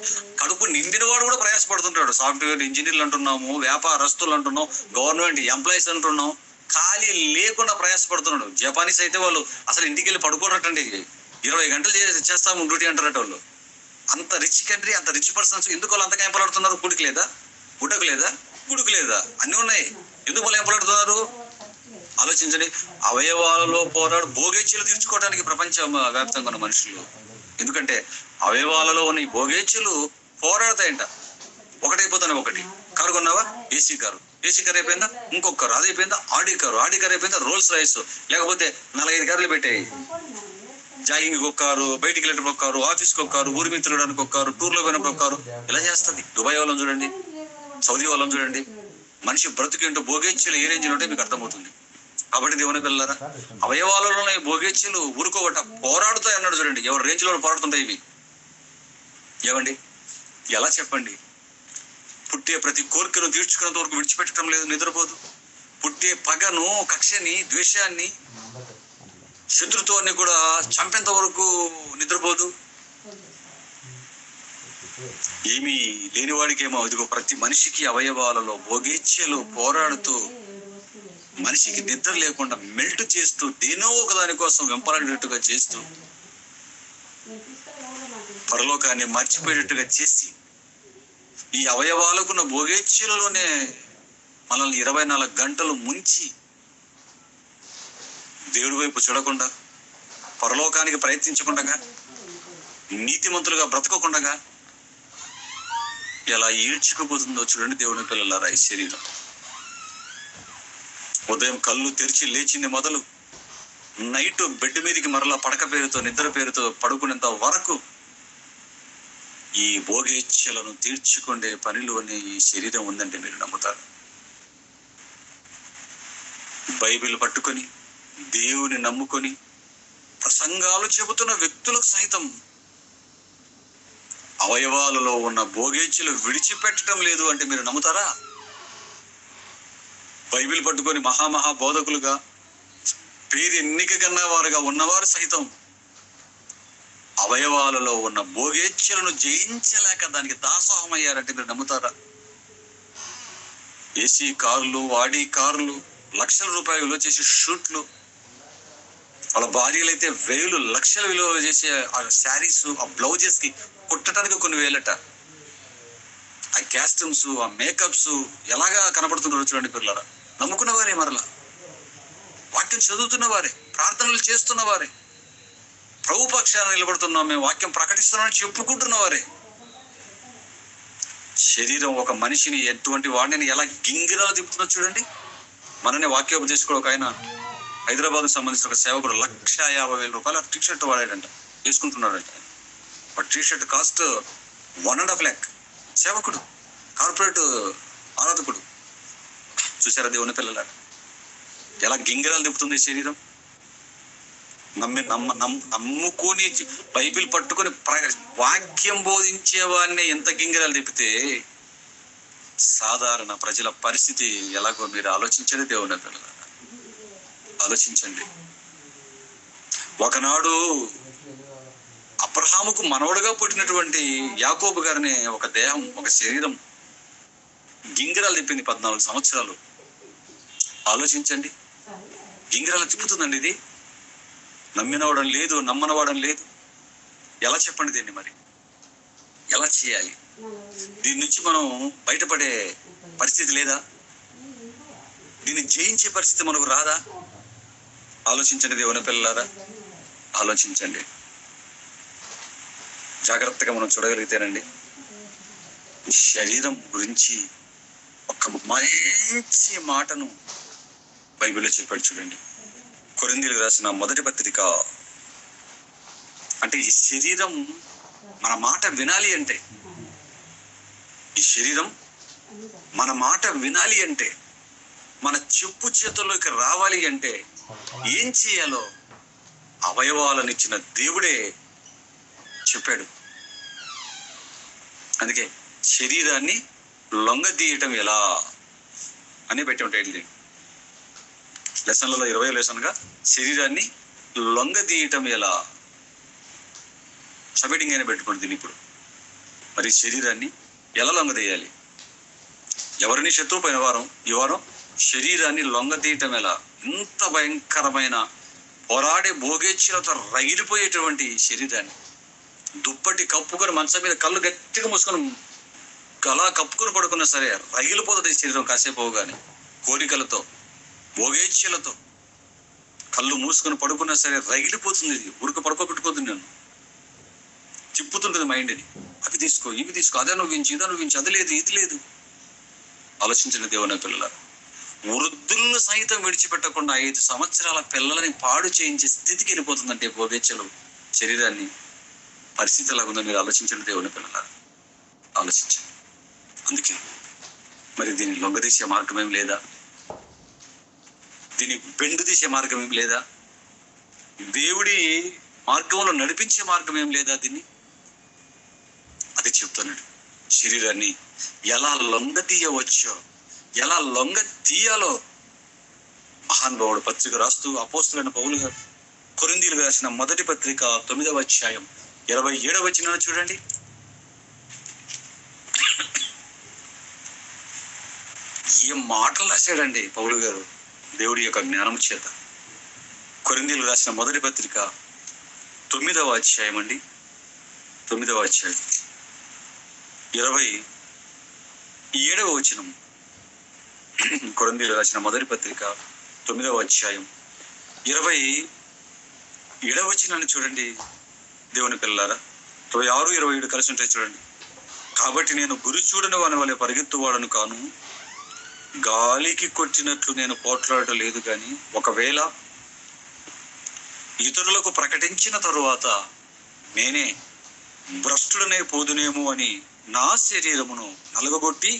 కడుపు నిండిన వాడు కూడా ప్రయాసపడుతుంటాడు. సాఫ్ట్వేర్ ఇంజనీర్లు అంటున్నాము, వ్యాపారస్తులు అంటున్నాం, గవర్నమెంట్ ఎంప్లాయీస్ అంటున్నాం. ఖాళీ లేకుండా ప్రయాసపడుతున్నాడు. జపానీస్ అయితే వాళ్ళు అసలు ఇంటికి వెళ్ళి పడుకోనట్టండి. 20 గంటలు చేస్తాము డ్యూటీ అంటారట వాళ్ళు. అంత రిచ్ కంట్రీ, అంత రిచ్ పర్సన్స్. ఎందుకు వాళ్ళు అంతగా ఎంపలాడుతున్నారు? గుడికి లేదా, గుడ్డకు లేదా, గుడికి లేదా, అన్నీ ఉన్నాయి. ఎందుకు వాళ్ళు ఎంపలాడుతున్నారు? ఆలోచించండి. అవయవాలలో పోరాడు భోగేచ్ఛలు తీర్చుకోవడానికి ప్రపంచ వ్యాప్తంగా ఉన్న మనుషులు. ఎందుకంటే అవయవాలలో ఉన్న ఈ భోగేచ్ఛలు పోరాడతాయంట. ఒకటైపోతానే ఒకటి. కారు కొన్నావా? ఏసీ కారు అయిపోయిందా? ఇంకొక కారు. అది అయిపోయిందా? ఆడి కారు అయిపోయిందా? Rolls Royce. లేకపోతే 4-5 కార్లు పెట్టాయి. జాగింగ్ ఒక కారు, బయటికి వెళ్ళేటప్పుడు ఒక కారు, ఆఫీస్కి ఒక కారు, ఊరి మీద తిరగడానికి ఒక కారు, టూర్లో పోయినప్పుడు ఒక కారు. ఇలా చేస్తుంది. దుబాయ్ వాళ్ళని చూడండి, సౌదీ వాళ్ళని చూడండి. మనిషి బ్రతుకేంటో భోగేచ్ఛలు ఏ రేంజ్లో ఉంటే మీకు అర్థమవుతుంది. కాబట్టి దేవుని పిల్లలారా, అవయవాలలో భోగేచ్ఛలు ఊరుకోవట పోరాడుతాయి అన్నాడు చూడండి. ఎవరి రేంజ్ లో పోరాడుతుంటాయి ఇవి? ఏమండి ఎలా చెప్పండి? పుట్టే ప్రతి కోరికను తీర్చుకున్నంత వరకు విడిచిపెట్టడం లేదు, నిద్రపోదు. పుట్టే పగను, కక్షని, ద్వేషాన్ని, శత్రుత్వాన్ని కూడా చంపేంత వరకు నిద్రపోదు. ఏమీ లేనివాడికేమో ఇదిగో ప్రతి మనిషికి అవయవాలలో భోగేచ్ఛలు పోరాడుతూ మనిషికి నిద్ర లేకుండా మెల్ట్ చేస్తూ దేనో ఒక దాని కోసం వెంపలాడేటట్టుగా చేస్తూ పరలోకాన్ని మర్చిపోయేటట్టుగా చేసి ఈ అవయవాలకున్న భోగేచ్ఛలలోనే మనల్ని 24 గంటలు ముంచి దేవుడి వైపు చూడకుండా, పరలోకానికి ప్రయత్నించకుండా, నీతిమంతులుగా బ్రతకకుండా ఎలా ఈడ్చుకుపోతుందో చూడండి దేవుని పిల్లలారా. ఈ శరీరం ఉదయం కళ్ళు తెరిచి లేచింది మొదలు నైట్ బెడ్ మీదకి మరలా పడక పేరుతో నిద్ర పేరుతో పడుకునేంత వరకు ఈ భోగేచ్ఛలను తీర్చుకునే పనిలోనే ఈ శరీరం ఉందంటే మీరు నమ్ముతారు? బైబిల్ పట్టుకొని దేవుని నమ్ముకొని ప్రసంగాలు చెబుతున్న వ్యక్తులకు సైతం అవయవాలలో ఉన్న భోగేచ్ఛలు విడిచిపెట్టడం లేదు అంటే మీరు నమ్ముతారా? బైబిల్ పట్టుకొని మహామహా బోధకులుగా పేరు ఎన్నిక కన్నా వారుగా ఉన్నవారు సైతం అవయవాలలో ఉన్న భోగేచ్ఛలను జయించలేక దానికి దాసోహమయ్యారంటే మీరు నమ్ముతారా? ఏసీ కార్లు, ఆడి కార్లు, లక్షల రూపాయలు విలువ చేసే షూట్లు, వాళ్ళ భార్యలైతే వేలు లక్షల విలువ చేసే ఆ శారీస్, ఆ బ్లౌజెస్ కి కుట్టడానికి కొన్ని వేలట. ఆ కాస్ట్యూమ్స్, ఆ మేకప్స్ ఎలాగా కనపడుతున్నారో చూడండి పిల్లరా. నమ్ముకున్న వారే, మరలా వాక్యం చదువుతున్న వారే, ప్రార్థనలు చేస్తున్న వారే, ప్రభు పక్షాన నిలబడుతున్నాం, మేము వాక్యం ప్రకటిస్తున్నామని చెప్పుకుంటున్న వారే. శరీరం ఒక మనిషిని ఎటువంటి వాడిని ఎలా గింగిరాలు తిప్పుతుందో చూడండి. మననే వాక్యోపదేశకుడు ఒక ఆయన హైదరాబాద్కు సంబంధించిన ఒక సేవకుడు 1,50,000 టీ షర్ట్ వాడాడంట, వేసుకుంటున్నాడంట. ఆ టీ షర్ట్ కాస్ట్ 1.5 lakh. సేవకుడు, కార్పొరేట్ ఆరాధకుడు. చూసారా దేవుని పిల్లలారా, ఎలా గింగిరాలు తిప్పుతుంది శరీరం? నమ్ముకొని బైబిల్ పట్టుకొని వాక్యం బోధించే వాడిని ఎంత గింగిరాలు తిప్పితే సాధారణ ప్రజల పరిస్థితి ఎలాగో మీరు ఆలోచించండి. దేవుని పిల్లలారా, ఆలోచించండి. ఒకనాడు అబ్రహాముకు మనవడుగా పుట్టినటువంటి యాకోబు గారిని ఒక దేహం, ఒక శరీరం గింగిరాలు తిప్పింది 14 సంవత్సరాలు. ఆలోచించండి, గింగిరాలు తిప్పుతుందండి ఇది. నమ్మినవాడం లేదు, నమ్మనవాడం లేదు. ఎలా చెప్పండి దీన్ని? మరి ఎలా చేయాలి? దీని నుంచి మనం బయటపడే పరిస్థితి లేదా? దీన్ని జయించే పరిస్థితి మనకు రాదా? ఆలోచించండి దేవుని పిల్లలారా, ఆలోచించండి. జాగ్రత్తగా మనం చూడగలిగితేనండి, శరీరం గురించి ఒక మంచి మాటను బైబిల్లో చెప్పాడు. చూడండి, కొరింథీయులకు రాసిన మొదటి పత్రిక. అంటే ఈ శరీరం మన మాట వినాలి అంటే, ఈ శరీరం మన మాట వినాలి అంటే, మన చెప్పు చేతుల్లోకి రావాలి అంటే ఏం చేయాలో అవయవాలను ఇచ్చిన దేవుడే చెప్పాడు. అందుకే శరీరాన్ని లొంగదీయటం ఎలా అని పెట్టి ఉంటాయి లెసన్లలో 20వ లెసన్గా, శరీరాన్ని లొంగదీయటం ఎలా. సబ్హెడింగ్ అయినా పెట్టుకోండి దీన్ని. ఇప్పుడు మరి శరీరాన్ని ఎలా లొంగదీయాలి? ఎవరిని శత్రువు పోయిన వారం, ఈ వారం శరీరాన్ని లొంగదీయటం ఎలా. ఇంత భయంకరమైన పోరాడే భోగేచ్ఛలతో రగిలిపోయేటువంటి శరీరాన్ని దుప్పటి కప్పుకొని మంచం మీద కళ్ళు గట్టిగా మూసుకొని అలా కప్పుకొని పడుకున్నా సరే రగిలిపోతుంది శరీరం. కాసేపు పోగానే కోరికలతో, భోగేచ్ఛలతో కళ్ళు మూసుకొని పడుకున్నా సరే రగిలిపోతుంది. ఇది ఉడక పడుకోబెట్టుకోద్దు, నేను తిప్పుతుంటుంది మైండ్ని. అవి తీసుకో, ఇవి తీసుకో, అదే అనుభవించి, ఇది అనుభవించి, అది లేదు, ఇది లేదు. ఆలోచించిన దేవుని పిల్లలారా, వృద్ధులను సైతం విడిచిపెట్టకుండా 5 సంవత్సరాల పిల్లలని పాడు చేయించే స్థితికి వెళ్ళిపోతుందంటే భోగేచ్ఛలు శరీరాన్ని. పరిస్థితి ఎలాగుందో మీరు ఆలోచించిన దేవుని పిల్లలారా, ఆలోచించండి. అందుకే మరి దీన్ని లొంగదీసే మార్గం ఏం లేదా? దీన్ని బెండు తీసే మార్గం ఏం లేదా? దేవుడి మార్గంలో నడిపించే మార్గం ఏం లేదా? దీన్ని అది చెప్తున్నాడు. శరీరాన్ని ఎలా లొంగ తీయవచ్చో, ఎలా లొంగ తీయాలో మహానుభావుడు పత్రిక రాస్తూ అపోస్తలుడైన పౌలు గారు కొరింథీయులకు రాసిన మొదటి పత్రిక 9వ అధ్యాయం 27వ వచనం చూడండి. ఏం మాటలు రాశాడండి పౌలు గారు దేవుడి యొక్క జ్ఞానం చేత. కొరింథీయులకు రాసిన మొదటి పత్రిక 9వ అధ్యాయం అండి, 9వ అధ్యాయం 27వ వచనం. కొరింథీయులకు రాసిన మొదటి పత్రిక 9వ అధ్యాయం 27వ వచనాన్ని చూడండి దేవుని పిల్లలారా. 26, 27 కలిసి ఉంటాయి చూడండి. కాబట్టి నేను గురి చూడని వాని వలె పరిగెత్తువాడను కాను, గాలికి కొట్టినట్లు నేను పోట్లాడటం లేదు. కానీ ఒకవేళ ఇతరులకు ప్రకటించిన తరువాత నేనే భ్రష్టుడనే పోదునేమో అని నా శరీరమును నలగగొట్టి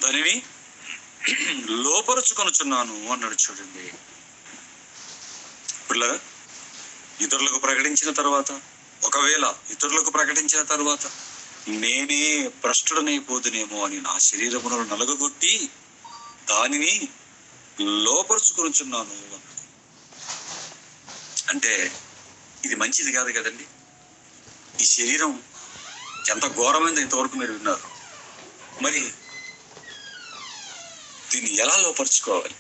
దానిని లోపరుచుకొనుచున్నాను అన్నాడు. చూడండి పిల్లరా, ఇతరులకు ప్రకటించిన తర్వాత, ఒకవేళ ఇతరులకు ప్రకటించిన తర్వాత నేనే భ్రష్టుడనైపోదునేమో అని నా శరీరమును నలగగొట్టి దానిని లోపరుచుకొనుచున్నాను. అంటే ఇది మంచిది కాదు కదండి. ఈ శరీరం ఎంత ఘోరమైందో ఇంతవరకు మీరు విన్నారు. మరి దీన్ని ఎలా లోపరుచుకోవాలి,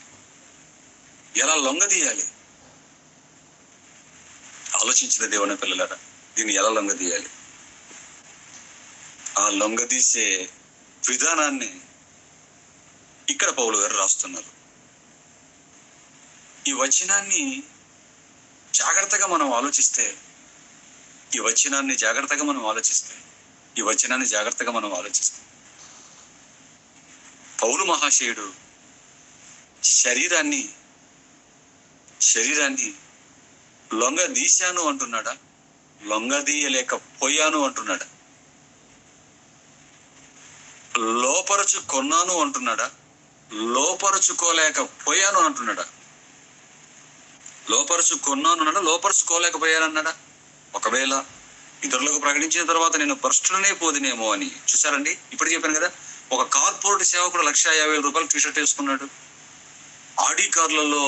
ఎలా లొంగదీయాలి? ఆలోచించిన దేవుని పిల్లలారా, దీన్ని ఎలా లొంగదీయాలి? ఆ లొంగదీసే విధానాన్ని ఇక్కడ పౌలు గారు రాస్తున్నారు. ఈ వచనాన్ని జాగ్రత్తగా మనం ఆలోచిస్తే, ఈ వచనాన్ని జాగ్రత్తగా మనం ఆలోచిస్తే పౌలు మహాశయుడు శరీరాన్ని శరీరాన్ని లొంగదీశాను అంటున్నాడా, లొంగదీయలేకపోయాను అంటున్నాడా? లోపరుచుకొన్నాను అంటున్నాడా, లోపరుచుకోలేకపోయాను అంటున్నాడా? లోపరుచుకొన్నాను అన్నాడా, లోపరుచుకోలేకపోయానన్నాడా? ఒకవేళ ఇతరులకు ప్రకటించిన తర్వాత నేను భ్రష్టులనే పోదినేమో అని. చూసారండి, ఇప్పుడు చెప్పాను కదా, ఒక కార్పొరేట్ సేవకుడు 1,50,000 టీషర్ట్ వేసుకున్నాడు, ఆడి కార్లలో,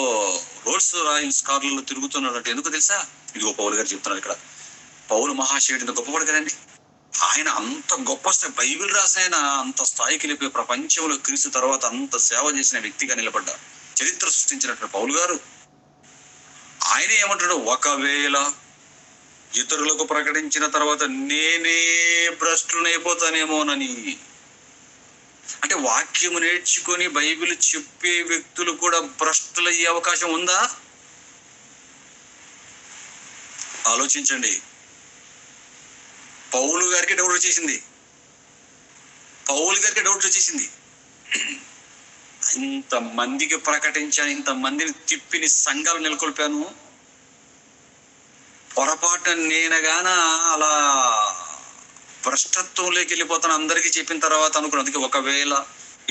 రోల్స్ రాయల్స్ కార్లలో తిరుగుతున్నాడు అంటే ఎందుకు తెలుసా? ఇదిగో పౌలు గారు చెప్తున్నారు ఇక్కడ. పౌలు మహాశయుడు ఇంత గొప్పవాడు కదండి. ఆయన అంత గొప్ప బైబిల్ రాసిన అంత స్థాయికి వెళ్ళిపోయి ప్రపంచంలో క్రీస్తు తర్వాత అంత సేవ చేసిన వ్యక్తిగా నిలబడ్డ చరిత్ర సృష్టించినటువంటి పౌలు గారు, ఆయన ఏమంటాడు, ఒకవేళ ఇతరులకు ప్రకటించిన తర్వాత నేనే భ్రష్టునైపోతానేమోనని. అంటే వాక్యము నేర్చుకొని బైబిల్ చెప్పే వ్యక్తులు కూడా భ్రష్టులయ్యే అవకాశం ఉందా? ఆలోచించండి. పౌలు గారికి డౌట్ వచ్చేసింది. ఇంతమందికి ప్రకటించాను, ఇంతమందిని తిప్పిని సంఘాలు నెలకొల్పాను, పొరపాటు నేనగాన అలా భ్రష్టత్వంలోకి వెళ్ళిపోతాను అందరికీ చెప్పిన తర్వాత అనుకున్నాను. అందుకే ఒకవేళ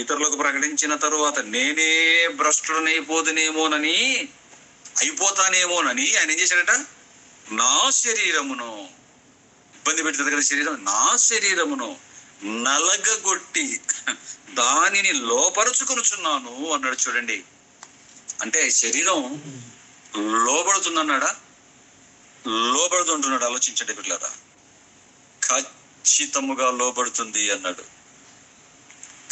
ఇతరులకు ప్రకటించిన తరువాత నేనే భ్రష్టుడనైపోతానేమోనని ఆయన ఏం చేశాడట, నా శరీరమును ఇబ్బంది పెడుతుంది కదా, నా శరీరమును నలగగొట్టి దానిని లోపరుచుకొనుచున్నాను అన్నాడు. చూడండి, అంటే శరీరం లోబడుతుందన్నాడా, లోబడుతుంటున్నాడు? ఆలోచించండి పిల్లరా. ఖచ్చితముగా లోబడుతుంది అన్నాడు.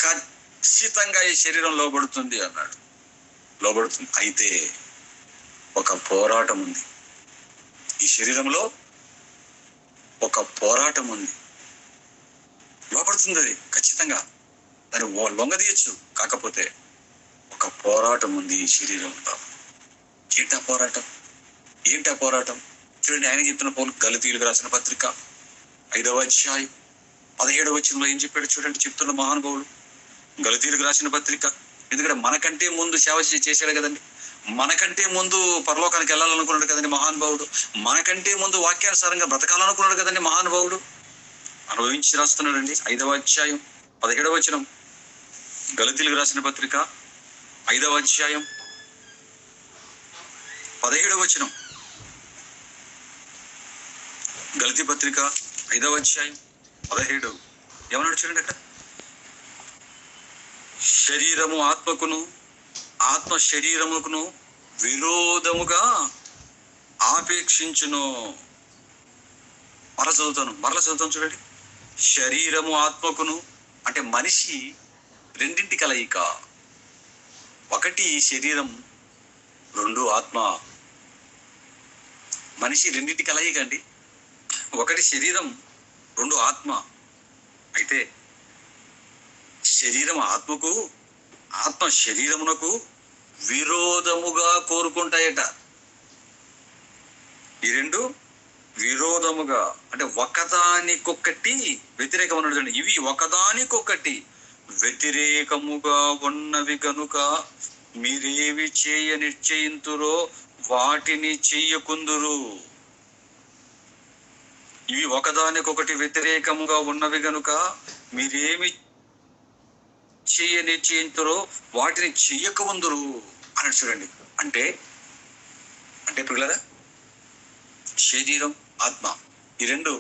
ఖచ్చితంగా ఈ శరీరం లోబడుతుంది అన్నాడు. లోబడుతుంది. అయితే ఒక పోరాటం ఉంది ఈ శరీరంలో, ఒక పోరాటం ఉంది. లోపడుతుంది అది ఖచ్చితంగా, దాన్ని లొంగదీయచ్చు. కాకపోతే ఒక పోరాటం ఉంది ఈ శరీరంలో. ఏంటా పోరాటం? చూడండి, ఆయన చెప్తున్న పౌలు గలతీయులకు రాసిన పత్రిక 5వ అధ్యాయం 17వ వచనంలో ఏం చెప్పాడు చూడండి. చెప్తున్న మహానుభావుడు గలతీయులకు రాసిన పత్రిక. ఎందుకంటే మనకంటే ముందు సేవ చేశాడు కదండి, మనకంటే ముందు పరలోకానికి వెళ్ళాలనుకున్నాడు కదండి మహానుభావుడు, మనకంటే ముందు వాక్యానుసారంగా బ్రతకాలనుకున్నాడు కదండి మహానుభావుడు. అనుభవించి రాస్తున్నాడండి. 5వ అధ్యాయం 17వ వచనం, గలతీయులకు రాసిన పత్రిక 5వ అధ్యాయం 17వ వచనం. గలతీ పత్రిక 5వ అధ్యాయం 17 ఏమన్నాడు చూడండి అక్కడ. శరీరము ఆత్మకును, ఆత్మ శరీరముకును విరోధముగా ఆపేక్షించును. మరలా చదువుతాను చూడండి. శరీరము ఆత్మకును, అంటే మనిషి రెండింటి కలయిక. ఒకటి శరీరం, 2 ఆత్మ. మనిషి రెండింటి కలయిక అండి. ఒకటి శరీరం, 2 ఆత్మ. అయితే శరీరం ఆత్మకు, ఆత్మ శరీరమునకు విరోధముగా కోరుకుంటాయట. ఈ రెండు విరోధముగా, అంటే ఒకదానికొకటి వ్యతిరేకం అన్నాడు. ఇవి ఒకదానికొకటి వ్యతిరేకముగా ఉన్నవి కనుక మీరేవి చేయ నిశ్చయింతురో వాటిని చెయ్యకుందురు. ఇవి ఒకదానికొకటి వ్యతిరేకముగా ఉన్నవి కనుక మీరేమి చెయ్య నిశ్చయింతురో వాటిని చెయ్యకముందురు అన్నాడు. చూడండి, అంటే పిల్లరా, శరీరం ఆత్మ ఈ రెండు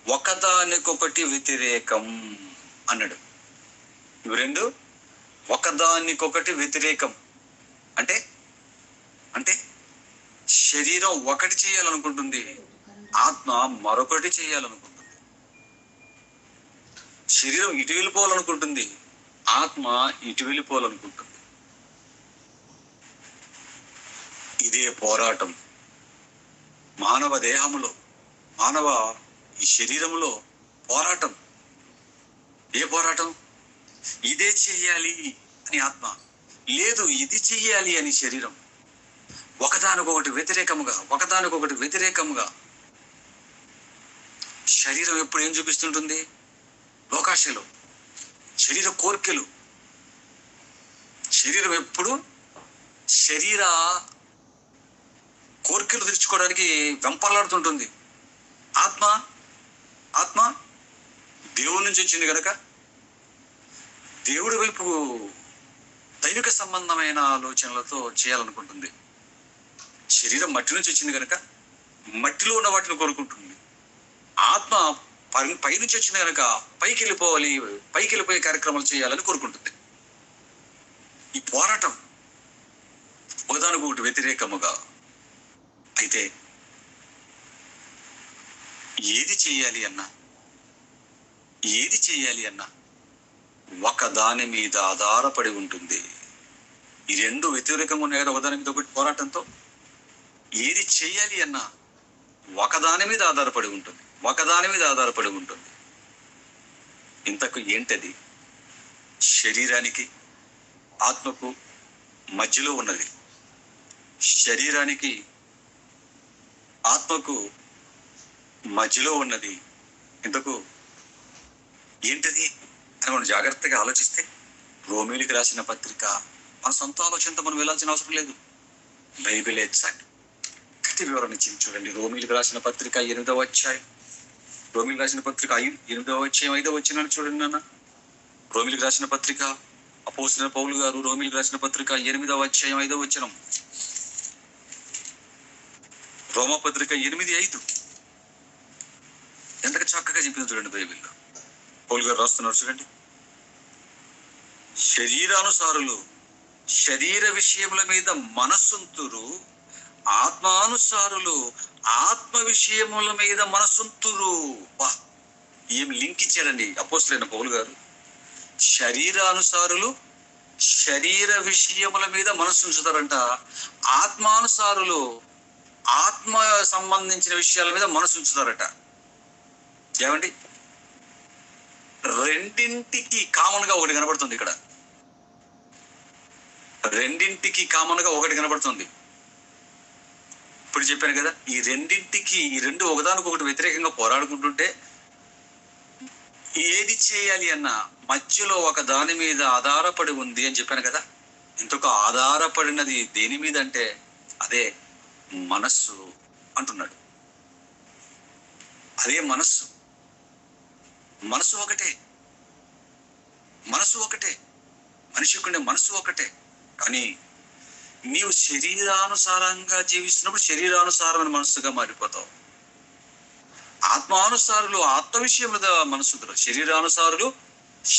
ఒకదానికొకటి వ్యతిరేకం అన్నాడు. ఇవి రెండు ఒకదానికొకటి వ్యతిరేకం. అంటే శరీరం ఒకటి చేయాలనుకుంటుంది, ఆత్మ మరొకటి చేయాలనుకుంటుంది. శరీరం ఇటు వెళ్ళిపోవాలనుకుంటుంది, ఆత్మ ఇటు వెళ్ళిపోవాలనుకుంటుంది. ఇదే పోరాటం మానవ దేహములో, మానవ ఈ శరీరంలో పోరాటం. ఏ పోరాటం? ఇదే చెయ్యాలి అని ఆత్మ, లేదు ఇది చెయ్యాలి అని శరీరం. ఒకదానికొకటి వ్యతిరేకముగా శరీరం ఎప్పుడు ఏం చూపిస్తుంటుంది? లోకాశలు, శరీర కోరికలు. శరీరం ఎప్పుడు శరీర కోరికలు తీర్చుకోవడానికి వెంపర్లాడుతుంటుంది. ఆత్మ ఆత్మ దేవుడి నుంచి వచ్చింది కనుక దేవుడి వైపు దైవిక సంబంధమైన ఆలోచనలతో చేయాలనుకుంటుంది. శరీరం మట్టి నుంచి వచ్చింది కనుక మట్టిలో ఉన్న వాటిని కోరుకుంటుంది. ఆత్మ పైనుంచి వచ్చింది కనుక పైకి వెళ్ళిపోయే కార్యక్రమాలు చేయాలని కోరుకుంటుంది. ఈ పోరాటం ఒకదానికి ఒకటి వ్యతిరేకముగా. అయితే ఏది చేయాలి అన్నా ఒక దాని మీద ఆధారపడి ఉంటుంది. ఈ రెండు వ్యతిరేకంగా ఉన్నాయి కదా, ఒకదాని మీద ఒకటి పోరాటంతో. ఏది చేయాలి అన్నా ఒకదాని మీద ఆధారపడి ఉంటుంది. ఇంతకు ఏంటది? శరీరానికి ఆత్మకు మధ్యలో ఉన్నది. శరీరానికి ఆత్మకు మధ్యలో ఉన్నది ఇంతకు ఏంటది అని మనం జాగ్రత్తగా ఆలోచిస్తే, రోమీయులకు రాసిన పత్రిక, మన సొంత ఆలోచనతో మనం వెళ్ళాల్సిన అవసరం లేదు. బైబిల్ చక్కటి వివరణ ఇచ్చింది చూడండి. రోమీయులకు రాసిన పత్రిక 8వ అధ్యాయం, రోమీయులకు రాసిన పత్రిక 8వ అధ్యాయం 5వ వచనాన్ని చూడండి నాన్న. రోమీయులకు రాసిన పత్రిక, అపోస్తలుడైన పౌలు గారు రోమీయులకు రాసిన పత్రిక 8వ అధ్యాయం 5వ వచనం. రోమపత్రిక 8:5 ఎంత చక్కగా చెప్పింది చూడండి బైబిల్లో. పౌలు గారు రాస్తున్నారు చూడండి. శరీరానుసారులు శరీర విషయముల మీద మనస్సుంతురు, ఆత్మానుసారులు ఆత్మ విషయముల మీద మనస్సుంతురు. వా, ఏం లింక్ ఇచ్చాడండి అపోస్తలుడైన పౌలు గారు. శరీరానుసారులు శరీర విషయముల మీద మనస్సు ఉంచుతారంట, ఆత్మానుసారులు ఆత్మ సంబంధించిన విషయాల మీద మనసు ఉంచుతారట. ఏమండి, రెండింటికి కామన్ గా ఒకటి కనబడుతుంది ఇక్కడ. రెండింటికి కామన్ గా ఒకటి కనబడుతుంది. ఇప్పుడు చెప్పాను కదా, ఈ రెండు ఒకదానికి ఒకటి వ్యతిరేకంగా పోరాడుకుంటుంటే ఏది చేయాలి అన్న మధ్యలో ఒక దాని మీద ఆధారపడి ఉంది అని చెప్పాను కదా. ఇంతకు ఆధారపడినది దేని మీద అంటే అదే మనస్సు అంటున్నాడు. అదే మనస్సు ఒకటే, మనిషికి మనస్సు ఒకటే. కానీ నీవు శరీరానుసారంగా జీవిస్తున్నప్పుడు శరీరానుసారమైన మనస్సుగా మారిపోతావు. ఆత్మానుసారులు ఆత్మ విషయం మీద మనసుంటారు, శరీరానుసారులు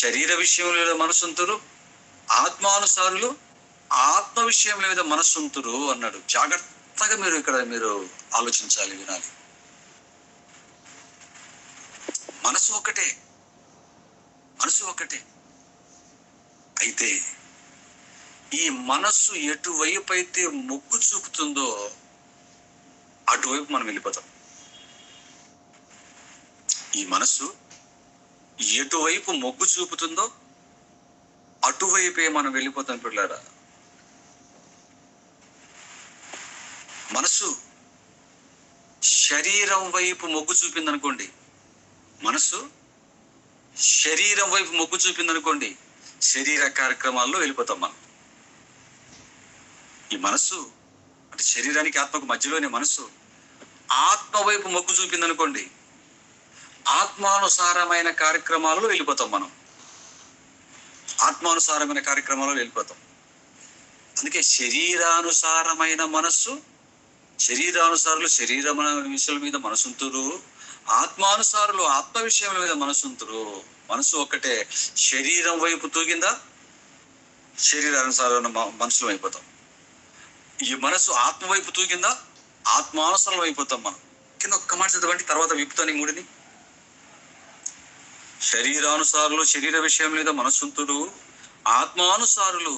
శరీర విషయం మీద మనసుంటారు, ఆత్మానుసారులు ఆత్మ విషయం మీద మనసుంటారు అన్నాడు. జాగ్రత్తగా మీరు ఆలోచించాలి, వినాలి. మనసు ఒకటే. అయితే ఈ మనస్సు ఎటువైపు అయితే మొగ్గు చూపుతుందో అటువైపు మనం వెళ్ళిపోతాం. ఈ మనస్సు ఎటువైపు మొగ్గు చూపుతుందో అటువైపే మనం వెళ్ళిపోతాం పిల్లారా. మనస్సు శరీరం వైపు మొగ్గు చూపిందనుకోండి, శరీర కార్యక్రమాల్లో వెళ్ళిపోతాం మనం. ఈ మనస్సు అంటే శరీరానికి ఆత్మకు మధ్యలోనే మనస్సు ఆత్మ వైపు మొగ్గు చూపిందనుకోండి, ఆత్మానుసారమైన కార్యక్రమాలలో వెళ్ళిపోతాం మనం. అందుకే శరీరానుసారమైన మనస్సు, శరీరానుసారులు శరీరమైన విషయాల మీద మనసుంతురు, ఆత్మానుసారులు ఆత్మ విషయముల మీద మనసుంతురు. మనసు ఒక్కటే. శరీరం వైపు తూగిందా శరీరానుసారమైన మనుషులం అయిపోతాం. ఈ మనసు ఆత్మ వైపు తూగిందా ఆత్మానుసారం అయిపోతాం మనం. కింద ఒక్క మాట చదవండి, తర్వాత విప్పుతాను ఈ మూడిని. శరీరానుసారులు శరీర విషయం మీద మనసుంతురు, ఆత్మానుసారులు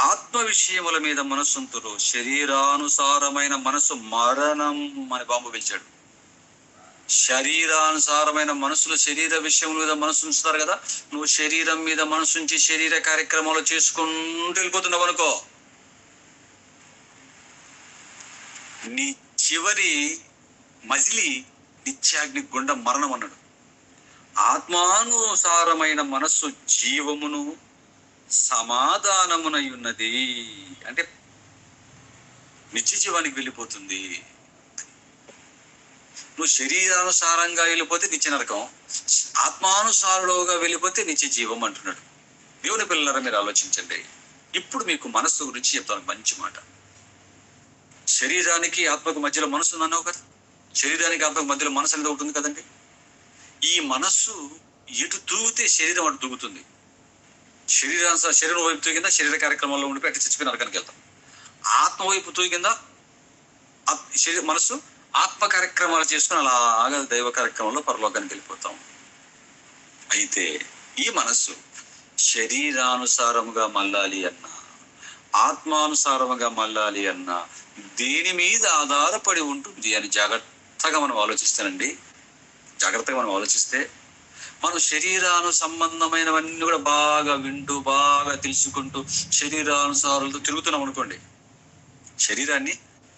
ఆత్మ విషయముల మీద మనసుంతురు. శరీరానుసారమైన మనసు మరణం అని బాంబు పిలిచాడు. శరీరానుసారమైన మనసులు శరీర విషయం మీద మనసు ఉంచుతారు కదా. నువ్వు శరీరం మీద మనసుంచి శరీర కార్యక్రమాలు చేసుకుంటూ వెళ్ళిపోతున్నావు అనుకో, నీ చివరి మజిలి నిత్యాగ్ని గుండ మరణం అన్నాడు. ఆత్మానుసారమైన మనస్సు జీవమును సమాధానమునై ఉన్నది. అంటే నిత్య జీవానికి వెళ్ళిపోతుంది. నువ్వు శరీరానుసారంగా వెళ్ళిపోతే నిత్య నరకం, ఆత్మానుసారుడుగా వెళ్ళిపోతే నిత్య జీవం అంటున్నాడు. దేవుని పిల్లలారా, మీరు ఆలోచించండి. ఇప్పుడు మీకు మనస్సు గురించి చెప్తాను మంచి మాట. శరీరానికి ఆత్మకు మధ్యలో మనసు ఉందన్నావు కదా. శరీరానికి ఆత్మకు మధ్యలో మనసు అనేది ఒకటి ఉంది కదండి. ఈ మనస్సు ఎటు తూగితే శరీరం అటు తూగుతుంది. శరీరం వైపు తూగిందా శరీర కార్యక్రమాల్లో ఉండిపోయి అటు చచ్చిపోయి నరకానికి వెళ్తాం. ఆత్మ వైపు తూగిందా మనస్సు ఆత్మ కార్యక్రమాలు చేసుకుని అలాగా దైవ కార్యక్రమంలో పరలోకానికి వెళ్ళిపోతాం. అయితే ఈ మనస్సు శరీరానుసారముగా మళ్ళాలి అన్నా, ఆత్మానుసారముగా మళ్ళాలి అన్నా దేని మీద ఆధారపడి ఉంటుంది అని జాగ్రత్తగా మనం ఆలోచిస్తే మనం శరీరాను సంబంధమైనవన్నీ కూడా బాగా వింటూ బాగా తెలుసుకుంటూ శరీరానుసారులతో తిరుగుతున్నాం అనుకోండి, శరీరాన్ని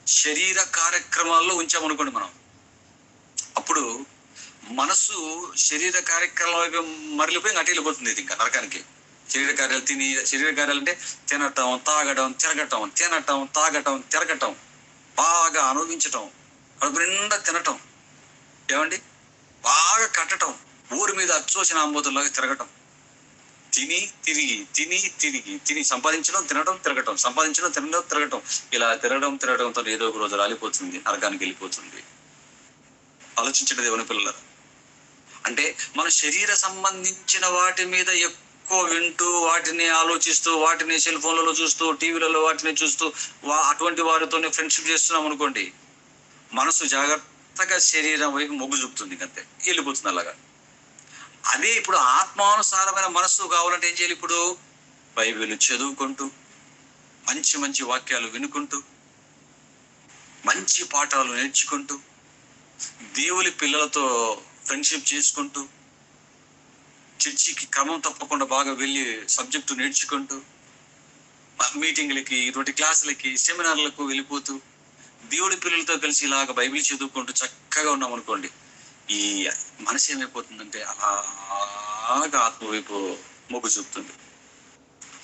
శరీర కార్యక్రమాల్లో ఉంచామనుకోండి మనం, అప్పుడు మనసు శరీర కార్యక్రమాలు మరలిపోయి అటు వెళ్ళిపోతుంది. ఇది ఇంకా నరకానికి. శరీర కార్యాలు అంటే తినటం, తాగటం, తిరగటం, బాగా అనుభవించటం, కడుపు నిండా తినటం, ఏమండి బాగా కట్టటం, ఊరి మీద అచ్చోసిన ఆంబోతుల్లాగా తిరగటం, తిని సంపాదించడం, తిరగటం, ఇలా తిరగడంతో ఏదో ఒక రోజు రాలిపోతుంది, నరకానికి వెళ్ళిపోతుంది. ఆలోచించండి దేవుని పిల్లలు. అంటే మన శరీర సంబంధించిన వాటి మీద ఎక్కువ వింటూ, వాటిని ఆలోచిస్తూ, వాటిని సెల్ ఫోన్లలో చూస్తూ, టీవీలలో వాటిని చూస్తూ, అటువంటి వారితోనే ఫ్రెండ్షిప్ చేస్తున్నాం అనుకోండి, మనసు జాగ్రత్తగా శరీరం వైపు మొగ్గు చూపుతుంది, అంతే వెళ్ళిపోతుంది అలాగా. అదే ఇప్పుడు ఆత్మానుసారమైన మనస్సు కావాలంటే ఏం చేయాలి? ఇప్పుడు బైబిల్ చదువుకుంటూ, మంచి వాక్యాలు వినుకుంటూ, మంచి పాఠాలు నేర్చుకుంటూ, దేవుని పిల్లలతో ఫ్రెండ్షిప్ చేసుకుంటూ, చర్చికి క్రమం తప్పకుండా బాగా వెళ్ళి సబ్జెక్టు నేర్చుకుంటూ, మీటింగ్లకి, ఇటువంటి క్లాసులకి, సెమినార్లకు వెళ్ళిపోతూ, దేవుడి పిల్లలతో కలిసి ఇలాగ బైబిల్ చదువుకుంటూ చక్కగా ఉన్నాం అనుకోండి, ఈ మనసు ఏమైపోతుందంటే అలాగా ఆత్మ వైపు మొగ్గు చూపుతుంది.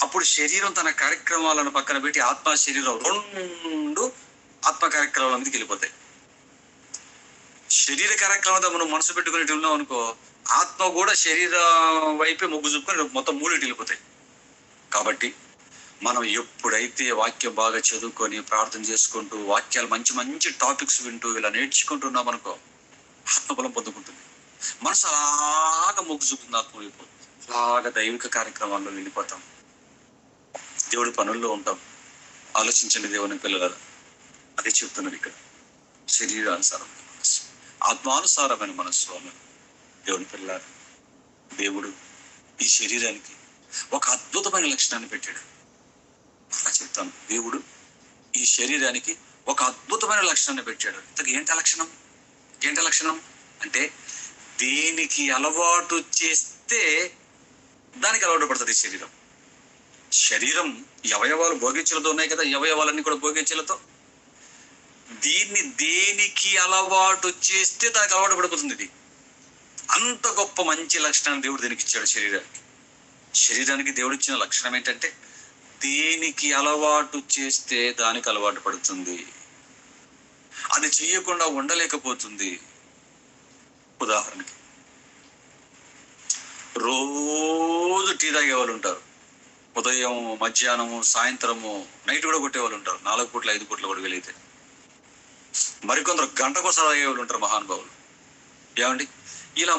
అప్పుడు శరీరం తన కార్యక్రమాలను పక్కన పెట్టి ఆత్మ శరీరం రెండు ఆత్మ కార్యక్రమాల మీదకి వెళ్ళిపోతాయి. శరీర కార్యక్రమంతో మనం మనసు పెట్టుకునేటి ఉన్నాం అనుకో, ఆత్మ కూడా శరీరం వైపే మొగ్గు చూపుకొని మొత్తం మూడింటి వెళ్ళిపోతాయి. కాబట్టి మనం ఎప్పుడైతే వాక్యం బాగా చదువుకొని ప్రార్థన చేసుకుంటూ, వాక్యాలు మంచి టాపిక్స్ వింటూ ఇలా నేర్చుకుంటున్నాం అనుకో, ఆత్మబలం పొందుకుంటుంది. మనసు అలాగా మొగ్గు చూపుతుంది ఆత్మ వైపు, అలాగా దైవిక కార్యక్రమాల్లో వెళ్ళిపోతాం, దేవుడి పనుల్లో ఉంటాం. ఆలోచించండి దేవుని పిల్లల, అదే చెప్తున్నారు ఇక్కడ. శరీరానుసారమైన మనస్సు, ఆత్మానుసారమైన మనస్సు వల్ల దేవుని పిల్లల, దేవుడు ఈ శరీరానికి ఒక అద్భుతమైన లక్షణాన్ని పెట్టాడు. అలా చెప్తాను, దేవుడు ఈ శరీరానికి ఒక అద్భుతమైన లక్షణాన్ని పెట్టాడు. ఇంతకు ఏంటి లక్షణం అంటే, దేనికి అలవాటు చేస్తే దానికి అలవాటు పడుతుంది శరీరం. ఈ అవయవాలు భోగించలతో ఉన్నాయి కదా, ఈ అవయవాలన్నీ కూడా భోగించలతో. దీన్ని దేనికి అలవాటు చేస్తే దానికి అలవాటు పడిపోతుంది. ఇది అంత గొప్ప మంచి లక్షణాన్ని దేవుడు దీనికి ఇచ్చాడు శరీరానికి దేవుడు ఇచ్చిన లక్షణం ఏంటంటే, దేనికి అలవాటు చేస్తే దానికి అలవాటు పడుతుంది, అది చెయ్యకుండా ఉండలేకపోతుంది. ఉదాహరణకి రోజు టీ తాగే వాళ్ళు ఉంటారు, ఉదయం, మధ్యాహ్నము, సాయంత్రము, నైట్ కూడా కొట్టేవాళ్ళు ఉంటారు, 4 పూట్ల 5 పూట్ల కూడా వెళితే. మరికొందరు గంటకోసారి తాగే వాళ్ళు ఉంటారు, మహానుభావులు. ఏమండి, ఇలా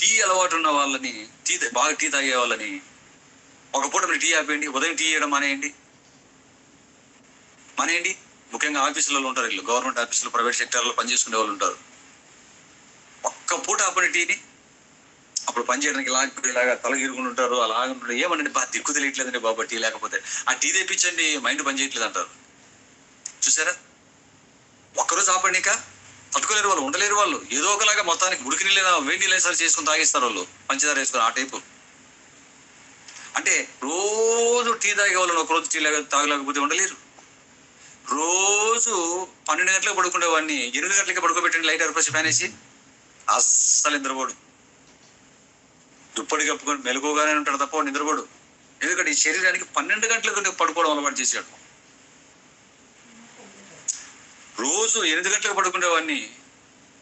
టీ అలవాటు ఉన్న వాళ్ళని, బాగా టీ తాగే వాళ్ళని, ఒక పూట మీరు టీ ఆపేయండి, ఉదయం టీ చేయడం మానేయండి. ముఖ్యంగా ఆఫీసులలో ఉంటారు, వీళ్ళు గవర్నమెంట్ ఆఫీసులు, ప్రైవేట్ సెక్టార్లో పనిచేసుకునే వాళ్ళు ఉంటారు. ఒక్క పూట ఆపని టీని, అప్పుడు పని చేయడానికి ఇలాగా తలగిరుకుని ఉంటారు, అలాగే ఉంటారు. ఏమనండి, దిక్కు తెలియట్లేదండి బాబా టీ లేకపోతే, ఆ టీ తెప్పించండి, మైండ్ పని చేయట్లేదు అంటారు. చూసారా, ఒక్కరోజు ఆపడిక తట్టుకోలేరు వాళ్ళు, ఉండలేరు వాళ్ళు. ఏదో ఒకలాగా మొత్తానికి ఉడికి నీళ్ళైనా వేడి నీళ్ళైనా సరే చేసుకుని తాగేస్తారు వాళ్ళు, పంచదార వేసుకుని, ఆ టైపు. అంటే రోజు టీ తాగే వాళ్ళని ఒకరోజు టీ తాగలేకపోతే ఉండలేరు. రోజు 12 గంటలకు పడుకునే వాడిని 8 గంటలకి పడుకోబెట్టండి, లైట్ అర్పసి ఫ్యాన్ వేసి, అస్సలు నిద్రపోడు. దుప్పటి కప్పుకొని మెలకుగానే ఉంటాడు తప్ప నిద్రపోడు. ఎందుకంటే ఈ శరీరానికి 12 గంటలకు పడుకోవడం అలవాటు చేశాడు. రోజు 8 గంటలకు పడుకునేవాడిని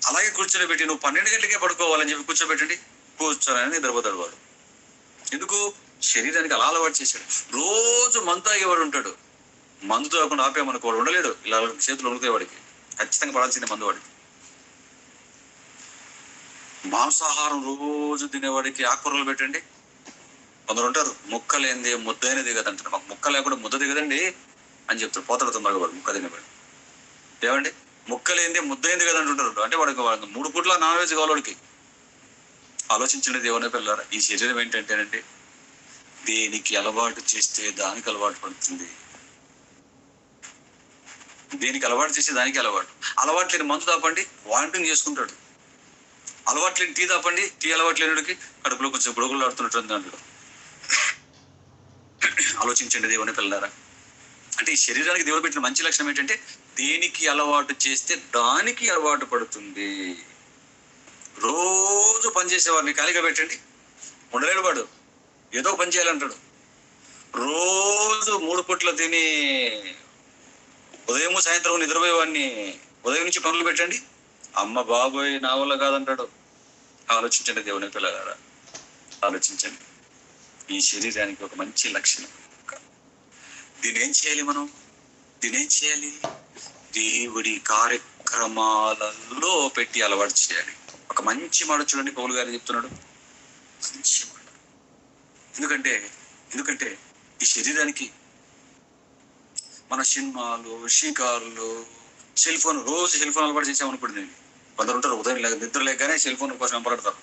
అలాగే కూర్చోబెట్టి నువ్వు 12 గంటలకే పడుకోవాలని చెప్పి కూర్చోబెట్టండి, కూర్చోనని నిద్రపోతాడు వాడు. ఎందుకు? శరీరానికి అలా అలవాటు చేశాడు. రోజు మందు తాగేవాడు ఉంటాడు, మందు తాగకుండా ఆపేమనుకో వాడు ఉండలేడు. ఇలా చేతులు ఉణుకుతాయి వాడికి, ఖచ్చితంగా పడాల్సిందే మందు వాడికి. మాంసాహారం రోజు తినేవాడికి ఆకుకూరలు పెట్టండి. కొందరు ఉంటారు ముక్కలేంది ముద్దైన దిగదంటారు. మాకు ముక్క లేకుండా ముద్ద దిగదండి అని చెప్తారు. పోతాడు తొందరగా వాడు ముక్క తినేవాడు. ఏమండి ముక్కలేంది ముద్దైంది కదంటుంటారు. అంటే వాడికి 3 పూట్ల నాన్ వెజ్ కావాలి వాడికి. ఆలోచించండి దేవుని పిల్లలారా, ఈ శరీరం ఏంటంటేనండి దేనికి అలవాటు చేస్తే దానికి అలవాటు పడుతుంది. దేనికి అలవాటు చేస్తే దానికి అలవాటు లేని మందు తాపండి వామిటింగ్ చేసుకుంటాడు. అలవాటు లేని టీ తాపండి, టీ అలవాటు లేనిడికి కడుపులో కొంచెం గొడుగులు ఆడుతున్నట్టు అంటాడు. ఆలోచించండి దేవుని పిల్లలారా, అంటే ఈ శరీరానికి దేవుడు పెట్టిన మంచి లక్షణం ఏంటంటే దేనికి అలవాటు చేస్తే దానికి అలవాటు పడుతుంది. రోజు పనిచేసేవాడిని ఖాళీగా పెట్టండి, ఉండలేడు వాడు, ఏదో పని చేయాలంటాడు. రోజు 3 పూట్ల తిని ఉదయం సాయంత్రం నిద్రపోయేవాడిని ఉదయం నుంచి పనులు పెట్టండి, అమ్మ బాబోయ్ నా వల్ల కాదంటాడు. ఆలోచించండి దేవుని పిల్లలారా, ఆలోచించండి. ఈ శరీరానికి ఒక మంచి లక్షణం. దీన్ని ఏం చేయాలి మనం? దీన్ని ఏం చేయాలి? దేవుడి కార్యక్రమాలలో పెట్టి అలవాటు చేయాలి. ఒక మంచి మాట చూడండి, పౌలు గారు చెప్తున్నాడు, మంచి మాట. ఎందుకంటే ఈ శరీరానికి మన సినిమాలు, షికారులు, సెల్ ఫోన్, రోజు సెల్ ఫోన్ అలవాటు చేసామనుకోండి. కొందరు ఉంటారు ఉదయం నిద్ర లేకనే సెల్ ఫోన్ కోసం వెంపడతారు.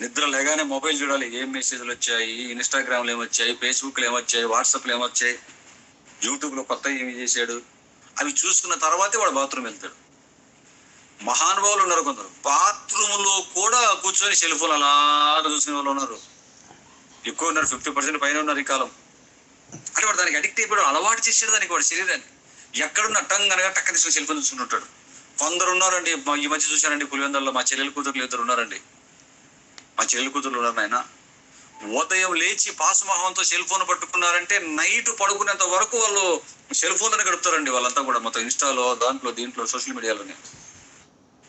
నిద్ర లేగానే మొబైల్ చూడాలి, ఏం మెసేజ్లు వచ్చాయి, ఇన్స్టాగ్రామ్లు ఏమొచ్చాయి, ఫేస్బుక్లు ఏమొచ్చాయి, వాట్సాప్లు ఏమొచ్చాయి, యూట్యూబ్లో కొత్త ఏమి చేశాడు, అవి చూసుకున్న తర్వాతే వాడు బాత్రూమ్ వెళ్తాడు. మహానుభావులు ఉన్నారు కొందరు, బాత్రూంలో కూడా కూర్చొని సెల్ ఫోన్ అలాగా చూసిన వాళ్ళు ఉన్నారు, ఎక్కువ ఉన్నారు. 50% పైన ఉన్నారు ఈ కాలం. అంటే వాడు దానికి అడిక్ట్ అయిపోయాడు, అలవాటు చేసాడు దానికి వాడు శరీరాన్ని. ఎక్కడున్న టంగనగా టక్క తీసుకుని సెల్ ఫోన్ చూసుకుని ఉంటాడు. కొందరు ఉన్నారండి, ఈ మధ్య చూశానండి పులివెందుల్లో, మా చెల్లెలు కూతురులు 2 ఉన్నారండి. మా చెల్లెలు కూతురులు ఉన్నారు నాయన, ఉదయం లేచి పాసుమోహంతో సెల్ ఫోన్ పట్టుకున్నారంటే నైట్ పడుకునేంత వరకు వాళ్ళు సెల్ ఫోన్లోనే గడుపుతారండి. వాళ్ళంతా కూడా మొత్తం ఇన్స్టాలో, దీంట్లో సోషల్ మీడియాలోనే.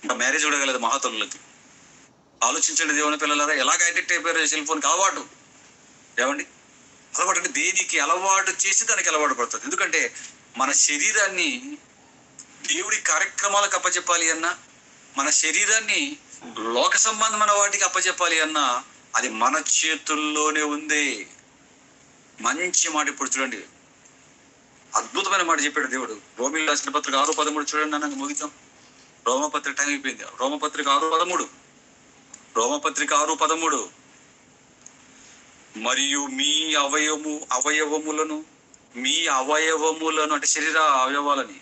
ఇంకా మ్యారేజ్ కూడా కలదు మహాతల్లులకి. ఆలోచించండి దేవుని పిల్లలారా, ఎలాగ అడిక్ట్ అయిపోయారు సెల్ ఫోన్కి. అలవాటు ఏమండి? అలవాటు అంటే దేనికి అలవాటు చేసి దానికి అలవాటు పడుతుంది. ఎందుకంటే మన శరీరాన్ని దేవుడి కార్యక్రమాలకు అప్పచెప్పాలి అన్నా, మన శరీరాన్ని లోక సంబంధమైన వాటికి అప్పచెప్పాలి అన్నా అది మన చేతుల్లోనే ఉంది. మంచి మాట ఇప్పుడు చూడండి, అద్భుతమైన మాట చెప్పాడు దేవుడు. రోమీయులకు రాసిన పత్రిక 6:13 చూడండి అన్న, ముగిద్దాం. రోమపత్రిక టైం అయిపోయింది. రోమపత్రిక 6:13 మరియు మీ అవయవములను అంటే శరీర అవయవాలని,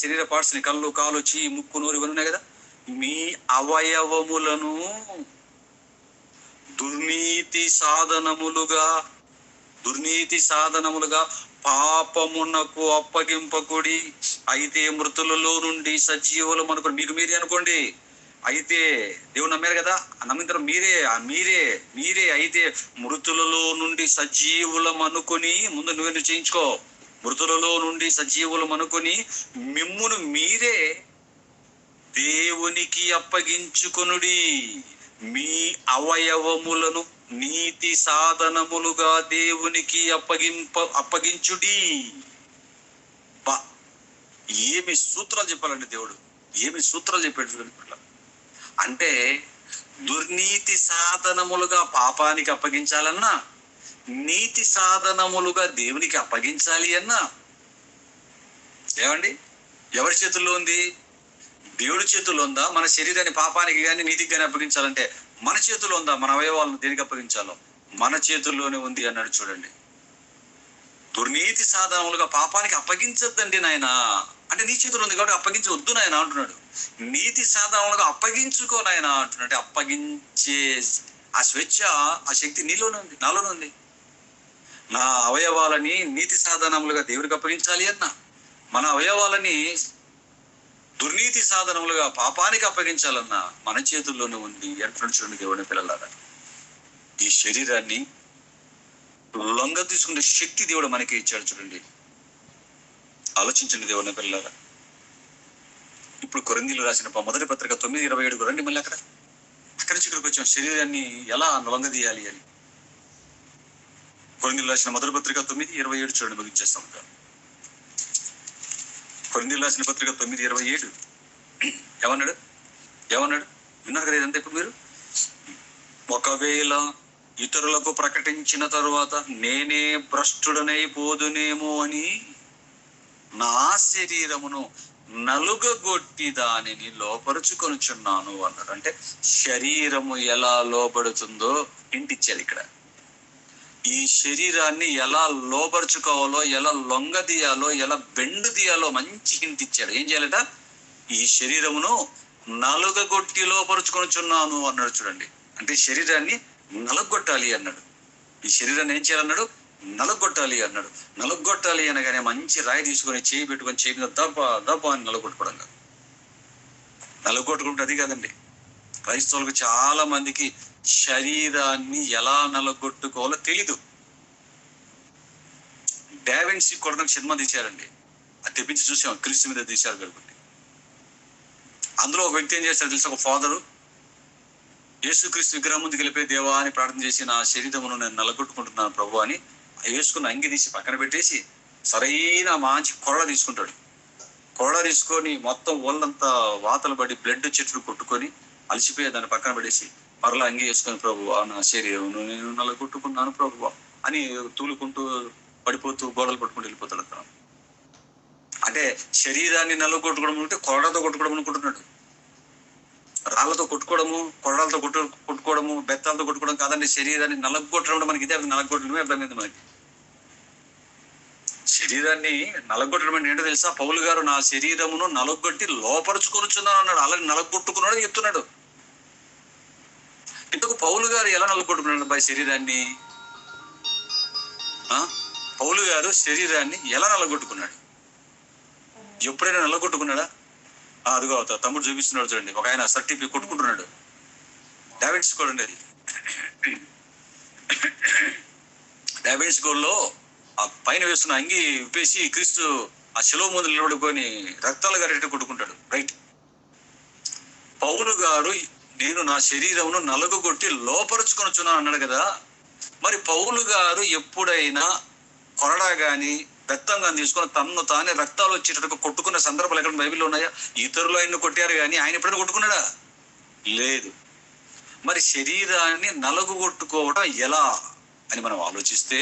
శరీర పార్ట్స్ని, కళ్ళు, కాలు, చెయ్యి, ముక్కు, నోరు ఇవన్నీ ఉన్నాయి కదా, మీ అవయవములను దుర్నీతి సాధనములుగా పాపమునకు అప్పగింపకుడి. అయితే మృతులలో నుండి సజీవులు మనకు, మీకు మీరే అనుకోండి. అయితే దేవుడు నమ్మారు కదా, నమ్మిన తర్వాత మీరే అయితే మృతులలో నుండి సజీవులం అనుకొని, ముందు నువ్వు చేయించుకో, మృతులలో నుండి సజీవులం అనుకొని మిమ్మును మీరే దేవునికి అప్పగించుకొనుడి. మీ అవయవములను నీతి సాధనములుగా దేవునికి అప్పగించుడి. ఏమి సూత్రాలు చెప్పాలండి దేవుడు, ఏమి సూత్రాలు చెప్పాడు చూడండి. అంటే దుర్నీతి సాధనములుగా పాపానికి అప్పగించాలన్నా, నీతి సాధనములుగా దేవునికి అప్పగించాలి అన్నా, ఏమండి ఎవరి చేతుల్లో ఉంది? దేవుడి చేతుల్లో ఉందా? మన శరీరాన్ని పాపానికి కానీ నీతికి కానీ అప్పగించాలంటే మన చేతుల్లో ఉందా? మన అవయవాలను దేనికి అప్పగించాలో మన చేతుల్లోనే ఉంది అన్నాడు చూడండి. దుర్నీతి సాధనములుగా పాపానికి అప్పగించద్దండి నాయన అంటే నీ చేతులు ఉంది కాబట్టి అప్పగించవద్దు నాయన అంటున్నాడు. నీతి సాధనములుగా అప్పగించుకో నాయన అంటున్నాడు. అప్పగించే ఆ స్వేచ్ఛ, ఆ శక్తి నీలోనే ఉంది, నాలోనే ఉంది. నా అవయవాలని నీతి సాధనములుగా దేవుడికి అప్పగించాలి అన్నా, మన అవయవాలని దుర్నీతి సాధనములుగా పాపానికి అప్పగించాలన్నా మన చేతుల్లోనే ఉంది అంటున్నాడు చూడండి దేవుని పిల్లలారా. ఈ శరీరాన్ని లొంగ తీసుకునే శక్తి దేవుడు మనకి ఇచ్చాడు చూడండి. ఆలోచించండి దేవుని పిల్లలారా. ఇప్పుడు కొరింథీయులు రాసిన మొదటి పత్రిక 9:27 రండి. మళ్ళీ అక్కడి నుంచి ఇక్కడికి వచ్చాం, శరీరాన్ని ఎలా లొంగదీయాలి అని. కొరింథీయులు రాసిన మొదటి పత్రిక 9:27 చూడండి, ముగించేస్తాం. కొరింథీయులు రాసిన పత్రిక 9:27 ఏమన్నాడు విన్నారు కదా ఇదంతా. ఇప్పుడు మీరు ఒకవేళ ఇతరులకు ప్రకటించిన తరువాత నేనే భ్రష్టుడనైపోదునేమో అని నా శరీరమును నలుగగొట్టి దానిని లోపరుచుకొనుచున్నాను అన్నాడు. అంటే శరీరము ఎలా లోపడుతుందో ఇంటిచ్చారు ఇక్కడ. ఈ శరీరాన్ని ఎలా లోపరుచుకోవాలో, ఎలా లొంగదీయాలో, ఎలా బెండు తీయాలో మంచి హింట్ ఇచ్చాడు. ఏం చేయాలట? ఈ శరీరమును నలుగగొట్టి లోపరుచుకొనుచున్నాను అన్నాడు. చూడండి, అంటే శరీరాన్ని నలుగొట్టాలి అన్నాడు. ఈ శరీరాన్ని ఏం చేయాలన్నాడు? నలుగొట్టాలి అన్నాడు. నలుగొట్టాలి అనగానే మంచి రాయి తీసుకొని చేయి పెట్టుకొని చేయి మీద దప్ప అని నలుగొట్టుకోవడం కాదు. నలుగొట్టుకుంటే అది కాదండి. క్రైస్తవులకు చాలా మందికి శరీరాన్ని ఎలా నలుగొట్టుకోవాలో తెలీదు. డావిన్సీ కొడడానికి సినిమా తీశారండి, అది తెప్పించి చూసాం, క్రీస్తు మీద తీశారు కాబట్టి. అందులో ఒక వ్యక్తి ఏం చేశారు తెలుసు? ఒక ఫాదరు యేసుక్రీస్తు విగ్రహం ముందుకు వెళ్ళిపోయి దేవా అని ప్రార్థన చేసి, నా శరీరమును నేను నలగొట్టుకుంటున్నాను ప్రభు అని వేసుకున్న అంగి తీసి పక్కన పెట్టేసి సరైన మంచి కొరడ తీసుకుంటాడు. కొరడ తీసుకొని మొత్తం ఒళ్ళంతా వాతలు పడి బ్లడ్ చెట్లు కొట్టుకొని అలసిపోయి దాన్ని పక్కన పడేసి మరలా అంగి వేసుకొని ప్రభువా నా శరీరమును నేను నలగొట్టుకున్నాను ప్రభువా అని తూలుకుంటూ పడిపోతూ గోడలు పట్టుకుంటూ వెళ్ళిపోతాడు అతను. అంటే శరీరాన్ని నలుగొట్టుకోవడం అంటే కొరడతో కొట్టుకోవడం అనుకుంటున్నాడు. రాళ్లతో కొట్టుకోవడము, కొరడాలతో కొట్టుకోవడము, బెత్తాలతో కొట్టుకోవడం కాదండి. శరీరాన్ని నలగొట్టడం మనకి ఇదే నలగొట్టడమే అర్థమైంది మనకి. శరీరాన్ని నలగొట్టడం అంటే ఏంటో తెలుసా? పౌలు గారు నా శరీరమును నలగొట్టి లోపరుచుకొనుచున్నాను అన్నాడు. అలాగే నలగొట్టుకున్నాడు చెప్తున్నాడు. ఇంతకు పౌలు గారు ఎలా నలగొట్టుకున్నాడు బై శరీరాన్ని? పౌలు గారు శరీరాన్ని ఎలా నలగొట్టుకున్నాడు? ఎప్పుడైనా నలగొట్టుకున్నాడా? అదిగో తమ్ముడు చూపిస్తున్నాడు చూడండి, ఒక ఆయన సర్టిఫికెట్ కొట్టుకుంటున్నాడు. డావిడ్ స్కోర్ అండి అది. డావిడ్ స్కోర్లో ఆ పైన వేస్తున్న అంగి విప్పేసి క్రీస్తు ఆ శిలువ ముందు నిలబడుకొని రక్తాలు గారెట్టి కొట్టుకుంటాడు. రైట్. పౌలు గారు నేను నా శరీరమును నలుగొట్టి లోపరుచుకొనుచున్నాను అన్నాడు కదా. మరి పౌలు గారు ఎప్పుడైనా కొరడా గాని బెత్తం కానీ తీసుకొని తన్ను తానే రక్తాలు వచ్చేటట్టు కొట్టుకున్న సందర్భాలు ఎక్కడ బైబిల్లో ఉన్నాయా? ఇతరులు ఆయన్ని కొట్టారు కానీ ఆయన ఎప్పుడైనా కొట్టుకున్నాడా? లేదు. మరి శరీరాన్ని నలుగొట్టుకోవడం ఎలా అని మనం ఆలోచిస్తే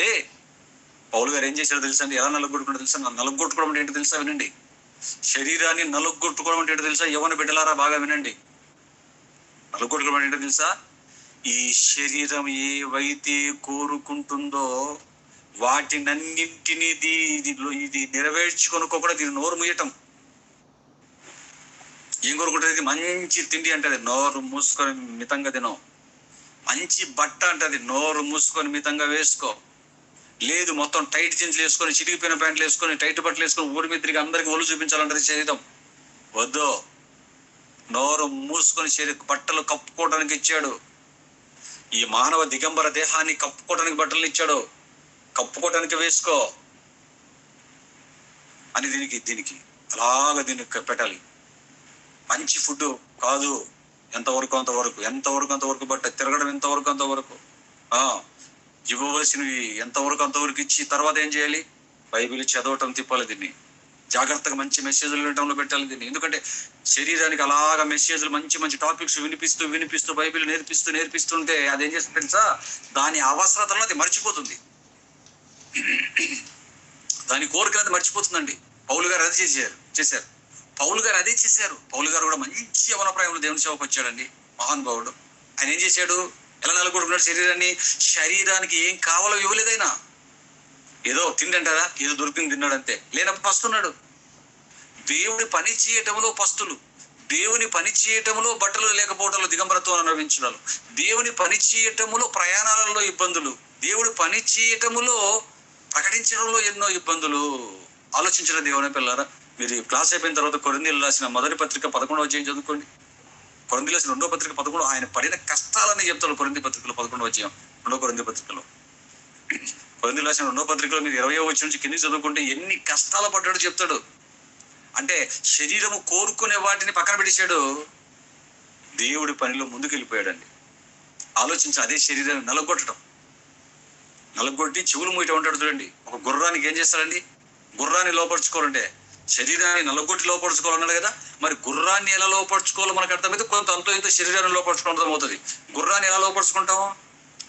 పౌలు గారు ఏం చేశాడో తెలుసా అండి? ఎలా నలుగొట్టుకున్నాడో తెలుసా? నలుగొట్టుకోవడం అంటే ఏంటో తెలుసా? వినండి. శరీరాన్ని నలుగొట్టుకోవడం అంటే ఏంటో తెలుసా? యవ్వన బిడ్డలారా బాగా వినండి. నలుగొట్టుకోవడం అంటే ఏంటో తెలుసా? ఈ శరీరం ఏవైతే కోరుకుంటుందో వాటినన్నింటినీ ఇది నెరవేర్చుకొనుకోకుండా దీన్ని నోరు మూయటం. ఏం కోరుకుంటుంది? మంచి తిండి అంటది, నోరు మూసుకొని మితంగా తినో. మంచి బట్ట అంటది, నోరు మూసుకొని మితంగా వేసుకో. లేదు, మొత్తం టైట్ జీన్స్లు వేసుకొని చిరిగిపోయిన ప్యాంట్లు వేసుకొని టైట్ బట్టలు వేసుకొని ఊరి మీద తిరిగి అందరికి ఒళ్ళు చూపించాలంటది శరీరం. వద్దు, నోరు మూసుకొని బట్టలు కప్పుకోవడానికి ఇచ్చాడు. ఈ మానవ దిగంబర దేహాన్ని కప్పుకోవడానికి బట్టలు ఇచ్చాడు. కప్పుకోవడానికి వేసుకో అని దీనికి అలాగా దీన్ని పెట్టాలి. మంచి ఫుడ్ కాదు, ఎంతవరకు అంతవరకు బట్ట, తిరగడం ఎంతవరకు అంతవరకు, ఇవ్వవలసినవి ఎంతవరకు అంతవరకు ఇచ్చి తర్వాత ఏం చేయాలి? బైబిల్ చదవటం తిప్పాలి, దీన్ని జాగ్రత్తగా మంచి మెసేజ్లు వినటంలో పెట్టాలి దీన్ని. ఎందుకంటే శరీరానికి అలాగా మెసేజ్లు మంచి టాపిక్స్ వినిపిస్తూ బైబిల్ నేర్పిస్తుంటే అదేం చేస్తుంది తెలుసా? దాని అవసరతలో అది మర్చిపోతుంది, దాని కోరికలు మర్చిపోతుందండి. పౌలు గారు అదే చేశారు. పౌలు గారు అదే చేశారు. పౌలు గారు కూడా మంచి యవన ప్రాయంలో దేవుని సేవకు వచ్చాడండి, మహానుభావుడు. ఆయన ఏం చేశాడు? ఎలా నలుగొట్టుకున్నాడు శరీరాన్ని? శరీరానికి ఏం కావాలో ఇవ్వలేదైనా. ఏదో తిండి అంటారా, ఏదో దొరికింది తిన్నాడు అంతే. లేనప్పుడు పస్తున్నాడు. దేవుని పని చేయటంలో పస్తులు, దేవుని పని చేయటంలో బట్టలు లేకపోవడంలో దిగంబరత్వం అనుభవించడాలు, దేవుని పని చేయటములో ప్రయాణాలలో ఇబ్బందులు, దేవుడి పని చేయటములో ప్రకటించడంలో ఎన్నో ఇబ్బందులు. ఆలోచించిన దేవుని పిల్లారా, మీరు క్లాస్ అయిపోయిన తర్వాత కొరింథీయులు రాసిన మొదటి పత్రిక 11వ అధ్యాయం చదువుకోండి. కొరింథీయులు రాసిన 2వ పత్రిక 11, ఆయన పడిన కష్టాలని చెప్తాడు. కొరింథీ పత్రికలో 11వ అధ్యాయం 2వ కొరింథీ పత్రికలో. కొరింథీయులు రాసిన 2వ పత్రికలో మీరు 20వ వచనం నుంచి కింద చదువుకుంటే ఎన్ని కష్టాలు పడ్డాడో చెప్తాడు. అంటే శరీరము కోరుకునే వాటిని పక్కన పెట్టేశాడు, దేవుడి పనిలో ముందుకు వెళ్ళిపోయాడండి. ఆలోచించి అదే శరీరాన్ని నలగొట్టి చెవులు మూయటం ఉంటాడు చూడండి. ఒక గుర్రానికి ఏం చేస్తాడండి? గుర్రాన్ని లోపరుచుకోవాలంటే శరీరాన్ని నలగొట్టి లోపరుచుకోవాలన్నాడు కదా. మరి గుర్రాన్ని ఎలా లోపరుచుకోవాలో మనకు అర్థమైతే కొంత అంతో ఇంత శరీరాన్ని లోపరుచుకోవడం అర్థమవుతుంది. గుర్రాన్ని ఎలా లోపరుచుకుంటాము?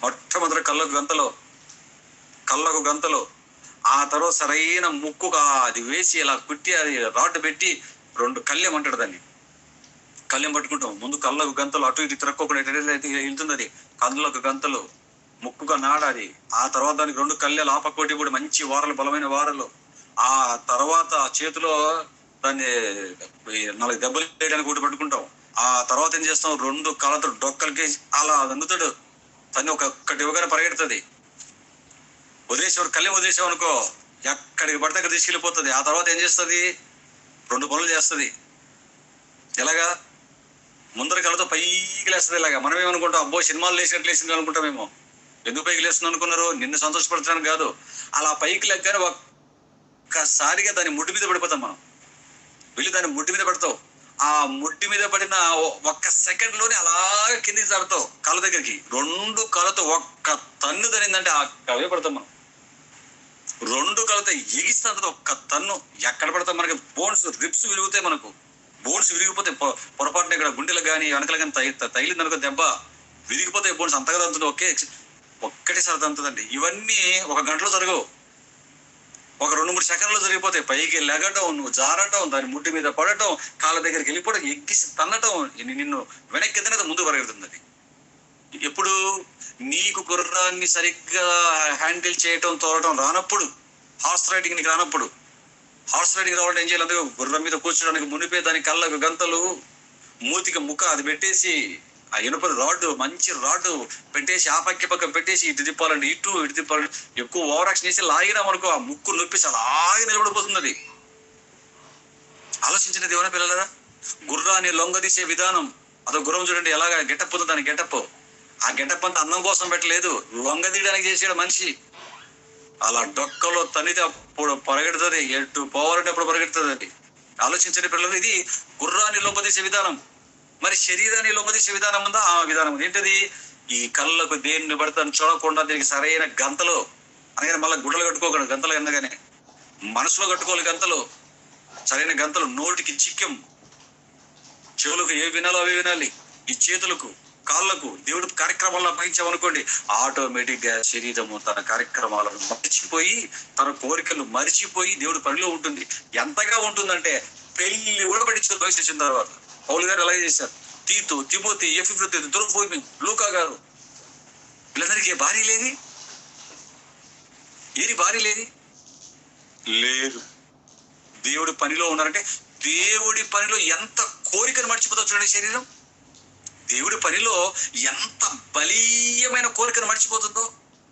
మొట్టమొదటి కళ్ళకు గంతలో ఆ తర్వాత సరైన ముక్కుగా అది వేసి ఇలా కుట్టి అది రాడ్ పెట్టి 2 కళ్ళెం అంటాడు దాన్ని. కళ్ళెం పట్టుకుంటాం. ముందు కళ్ళకు గంతలు అటు ఇటు తిరక్కోకుండా వెళ్తుంది అది. కళ్ళకు గంతలు, ముక్కుగా నాడాది. ఆ తర్వాత దానికి 2 కళ్ళెలు ఆ పక్కోటి కూడా మంచి వారలు, బలమైన వారలు. ఆ తర్వాత చేతిలో దాన్ని 4 దెబ్బలు వేయడానికి ఒకటి పట్టుకుంటాం. ఆ తర్వాత ఏం చేస్తాం? 2 కళ్ళతో డొక్కలకి అలా అందుతాడు. తను ఒక్కటి ఇవ్వగానే పరిగెడుతుంది. కళ్ళెం వదిలేసాం అనుకో, ఎక్కడికి పడితే అక్కడ తీసుకెళ్ళిపోతుంది. ఆ తర్వాత ఏం చేస్తుంది? 2 పనులు చేస్తుంది. ఎలాగా? ముందర కళ్ళతో పైకి లేస్తుంది. ఇలాగా మనం ఏమనుకుంటాం? అబ్బో సినిమాలు లేచినట్లు లేచింది అనుకుంటామేమో. ఎందుకు పైకి లేస్తుంది అనుకున్నారు? నిన్ను సంతోషపరచడానికి కాదు. అలా పైకి లెగ్గానే ఒక్కసారిగా దాని ముడ్డు మీద పడిపోతాం మనం. వెళ్ళి దాని ముడ్డు మీద పడతావు. ఆ ముడ్డు మీద పడిన 1 సెకండ్ లోనే అలాగే కిందికి జారుతావు కాళ్ళ దగ్గరికి. 2 కాళ్ళతో ఒక్క తన్ను తనిందంటే అవే పడతాం మనం. 2 కాళ్ళతో ఎగిస్తుంది 1 తన్ను. ఎక్కడ పడతాం? మనకి బోన్స్, రిప్స్ విరుగుతాయి. మనకు బోన్స్ విరిగిపోతే పొరపాటున ఇక్కడ గుండెలకు కానీ వెనకలు కానీ తగిలింది అనుకో, దెబ్బ విరిగిపోతాయి బోన్స్. అంతగా తంతుంది. ఒక్కటేసారి తంతుందండి. ఇవన్నీ 1 గంటలో జరగవు. ఒక 2-3 సెకండ్లో జరిగిపోతాయి. పైకి లెగటం, నువ్వు జారటం, దాని ముడ్డు మీద పడటం, కాళ్ళ దగ్గరికి వెళ్ళిపోవడం, ఎక్కిసి తన్నటం, నిన్ను వెనక్కి ఎత్తినది ముందు పరిగెడుతుంది అది. ఎప్పుడు నీకు గుర్రాన్ని సరిగ్గా హ్యాండిల్ చేయటం, తోలటం రానప్పుడు, హార్స్ రైడింగ్ నీకు రానప్పుడు, హార్స్ రైడింగ్ రావడం ఏం చేయాలి? గుర్రం మీద కూర్చోడానికి మునిపే దాని కళ్ళకు గంతలు, మూతికి ముక్క అది పెట్టేసి, ఆ ఇనుప రాడ్డు, మంచి రాడ్డు పెట్టేసి ఆ పక్క పెట్టేసి ఇటు తిప్పాలండి, ఇటు తిప్పాలండి. ఎక్కువ ఓవర్ యాక్షన్ చేసి లాగినామనుకో, ఆ ముక్కు నొప్పిసి అలాగే నిలబడిపోతుంది అది. ఆలోచించిన దేవుని పిల్లలరా, గుర్రాన్ని లొంగదీసే విధానం. అదో గుర్రం చూడండి ఎలాగా గెటప్ ఉంది. దాని గెటప్, ఆ గెటప్ అంతా అందం కోసం పెట్టలేదు, లొంగదీయడానికి చేసాడు మనిషి. అలా డొక్కలో తనితే అప్పుడు పరిగెడుతుంది. ఎటు పోవాలంటే అప్పుడు పరిగెడుతుంది అది. ఆలోచించండి పిల్లలు, ఇది గుర్రాన్ని లొంగదీసే విధానం. మరి శరీరాన్ని లొంగదీసే విధానం ఉందా? ఆ విధానం ఏంటది? ఈ కళ్ళకు దేన్ని పడతాను చూడకుండా దీనికి సరైన గంతలు, అనగానే మళ్ళీ గుడ్డలు కట్టుకోకూడదు. గంతలు అనగానే మనసులో కట్టుకోవాలి గంతలు, సరైన గంతలు. నోటికి చిక్కెం, చెవులకు ఏ వినాలో అవి వినాలి. ఈ చేతులకు, కాళ్ళకు దేవుడు కార్యక్రమాలను అప్పగించామనుకోండి, ఆటోమేటిక్ గా శరీరము తన కార్యక్రమాలను మర్చిపోయి, తన కోరికలు మర్చిపోయి దేవుడి పనిలో ఉంటుంది. ఎంతగా ఉంటుందంటే పెళ్లి కూడా పట్టించుకుని బయట వచ్చిన తర్వాత పౌలు గారు అలాగే చేశారు. తీతు, తిమోతి, ఎఫెసు, దుర్భూమి, లూకా గారు, వీళ్ళందరికీ భార్య లేది. ఏది భార్య లేది? లేదు. దేవుడి పనిలో ఉన్నారంటే, దేవుడి పనిలో ఎంత కోరికను మర్చిపోతావు చూడండి శరీరం. దేవుడి పనిలో ఎంత బలీయమైన కోరికను మర్చిపోతుందో,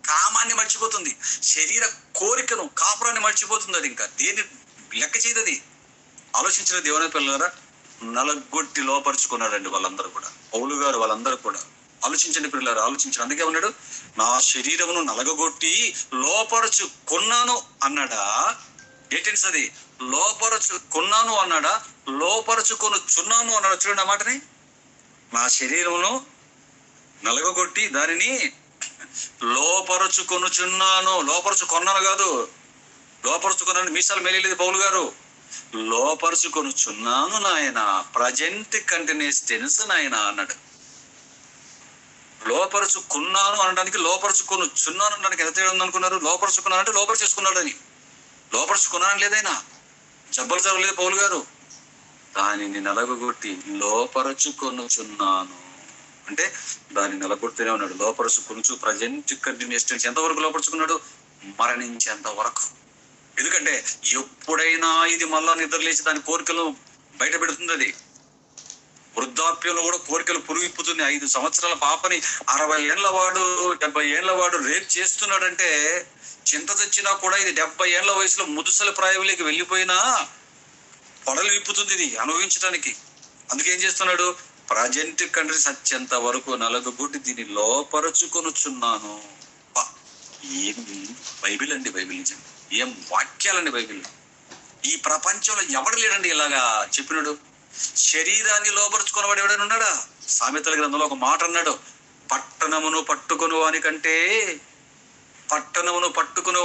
కామాన్ని మర్చిపోతుంది, శరీర కోరికను, కాపురాన్ని మర్చిపోతుంది. అది ఇంకా దేన్ని లెక్క చేయదది. ఆలోచించిన దేవుని పిల్లలారా, నలగొట్టి లోపరుచుకున్నాడండి వాళ్ళందరూ కూడా. పౌలు గారు వాళ్ళందరూ కూడా ఆలోచించండి పిల్లలారా, ఆలోచించండి. అందుకే ఉన్నాడు, నా శరీరమును నలగొట్టి లోపరుచుకున్నాను అన్నాడా? ఏంటెన్స్ అది? లోపరుచుకున్నాను అన్నాడా? లోపరుచుకొనుచున్నాను అన్నాడు. చూడండి ఆ మాటని. నా శరీరమును నలగొట్టి దానిని లోపరుచుకొనుచున్నాను. లోపరుచుకొన్నాను కాదు, లోపరుచుకున్నాను మీసాలు మేలేదు పౌలు గారు. లోపరుచుకొనుచున్నాను నాయన, ప్రజెంట్ కంటిన్యూస్ టెన్స్ నాయన అన్నాడు. లోపరుచుకున్నాను అనడానికి లోపరుచుకొనుచున్నాను అనడానికి ఎంత తేడా ఉందనుకున్నారు? లోపరుచుకున్నాను అంటే లోపరు చేసుకున్నాడు అని. లోపరుచుకున్నాను లేదైనా, జబ్బలు జరగలేదు పౌలు గారు. దానిని నలగొట్టి లోపరుచుకొనుచున్నాను అంటే దాన్ని నలగొడుతూనే ఉన్నాడు. లోపరుచుకొనుచు ప్రజెంట్ కంటిన్యూస్ టెన్స్. ఎంతవరకు లోపరుచుకున్నాడు? మరణించేంత వరకు. ఎందుకంటే ఎప్పుడైనా ఇది మళ్ళా నిద్రలేసి దాని కోరికలు బయట పెడుతుంది. అది వృద్ధాప్యంలో కూడా కోరికలు పురుగిప్పుతుంది. 5 సంవత్సరాల పాపని 60 ఏళ్ల వాడు, 70 ఏళ్ల వాడు రేప్ చేస్తున్నాడంటే చింత తెచ్చినా కూడా ఇది 70 ఏళ్ల వయసులో ముదుసల ప్రాయంలోకి వెళ్ళిపోయినా పొడలు విప్పుతుంది ఇది అనుభవించడానికి. అందుకేం చేస్తున్నాడు? ప్రజెంట్ కంట్రీ సత్యంత వరకు నలగొట్టి దీన్ని లోపరుచుకొనుచున్నాను. ఏం బైబిల్ అండి, బైబిల్ నిజం. ఏం వాక్యాలండి బైబిల్. ఈ ప్రపంచంలో ఎవడు లేడండి ఇలాగా చెప్పినాడు. శరీరాన్ని లోపరుచుకున్నవాడు ఎవడైనా ఉన్నాడా? సామెతల గ్రంథంలో ఒక మాట అన్నాడు, పట్టణమును పట్టుకుని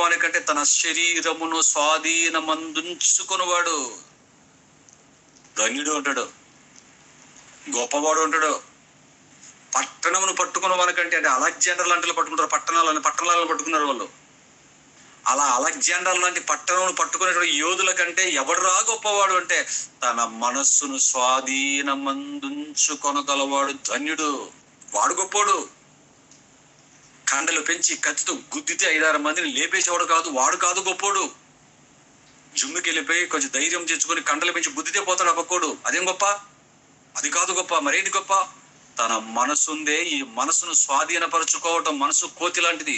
వానికంటే తన శరీరమును స్వాధీనమందుంచుకున్నవాడు ధన్యుడు ఉంటాడు, గొప్పవాడు ఉంటాడు. పట్టణమును పట్టుకున్న వానికంటే, అంటే అలెగ్జాండర్ లాంటి పట్టుకుంటారు, పట్టణాలను పట్టుకున్నారు వాళ్ళు. అలా అలెగ్జాండర్ లాంటి పట్టణమును పట్టుకునేటువంటి యోధుల కంటే ఎవడురా గొప్పవాడు అంటే తన మనస్సును స్వాధీనమందుంచుకొనగలవాడు ధన్యుడు, వాడు గొప్పోడు. కండలు పెంచి కత్తితో గుద్దితే 5-6 మందిని లేపేసేవాడు కాదు, వాడు కాదు గొప్పోడు. జుమ్మికి వెళ్ళిపోయి కొంచెం ధైర్యం తెచ్చుకొని కండలు పెంచి గుద్దితే పోతాడు అపక్కోడు. అదేం గొప్ప? అది కాదు గొప్ప. మరేంటి గొప్ప? తన మనసుందే, ఈ మనసును స్వాధీనపరచుకోవటం. మనసు కోతి లాంటిది.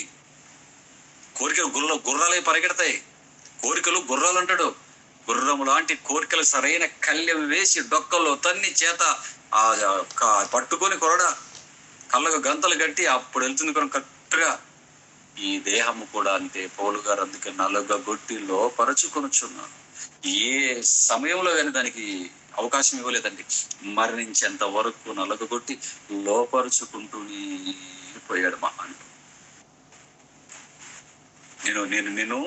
కోరికలు గుర్రాలై పరిగెడతాయి. కోరికలు గుర్రాలు అంటాడు. గుర్రము లాంటి కోరికలు సరైన కళ్ళెం వేసి డొక్కల్లో తన్ని చేత పట్టుకొని కొరడ కళ్ళకు గంతలు కట్టి అప్పుడు వెళ్తుంది కరెక్ట్గా. ఈ దేహము కూడా అంతే. పౌలు గారు అందుకే నలుగగొట్టి లోపరచుకొనుచున్నాను. ఏ సమయంలో కానీ దానికి అవకాశం ఇవ్వలేదండి. మరణించేంత వరకు నలుగగొట్టి లోపరుచుకుంటూనే పోయాడు మహానుడు. నేను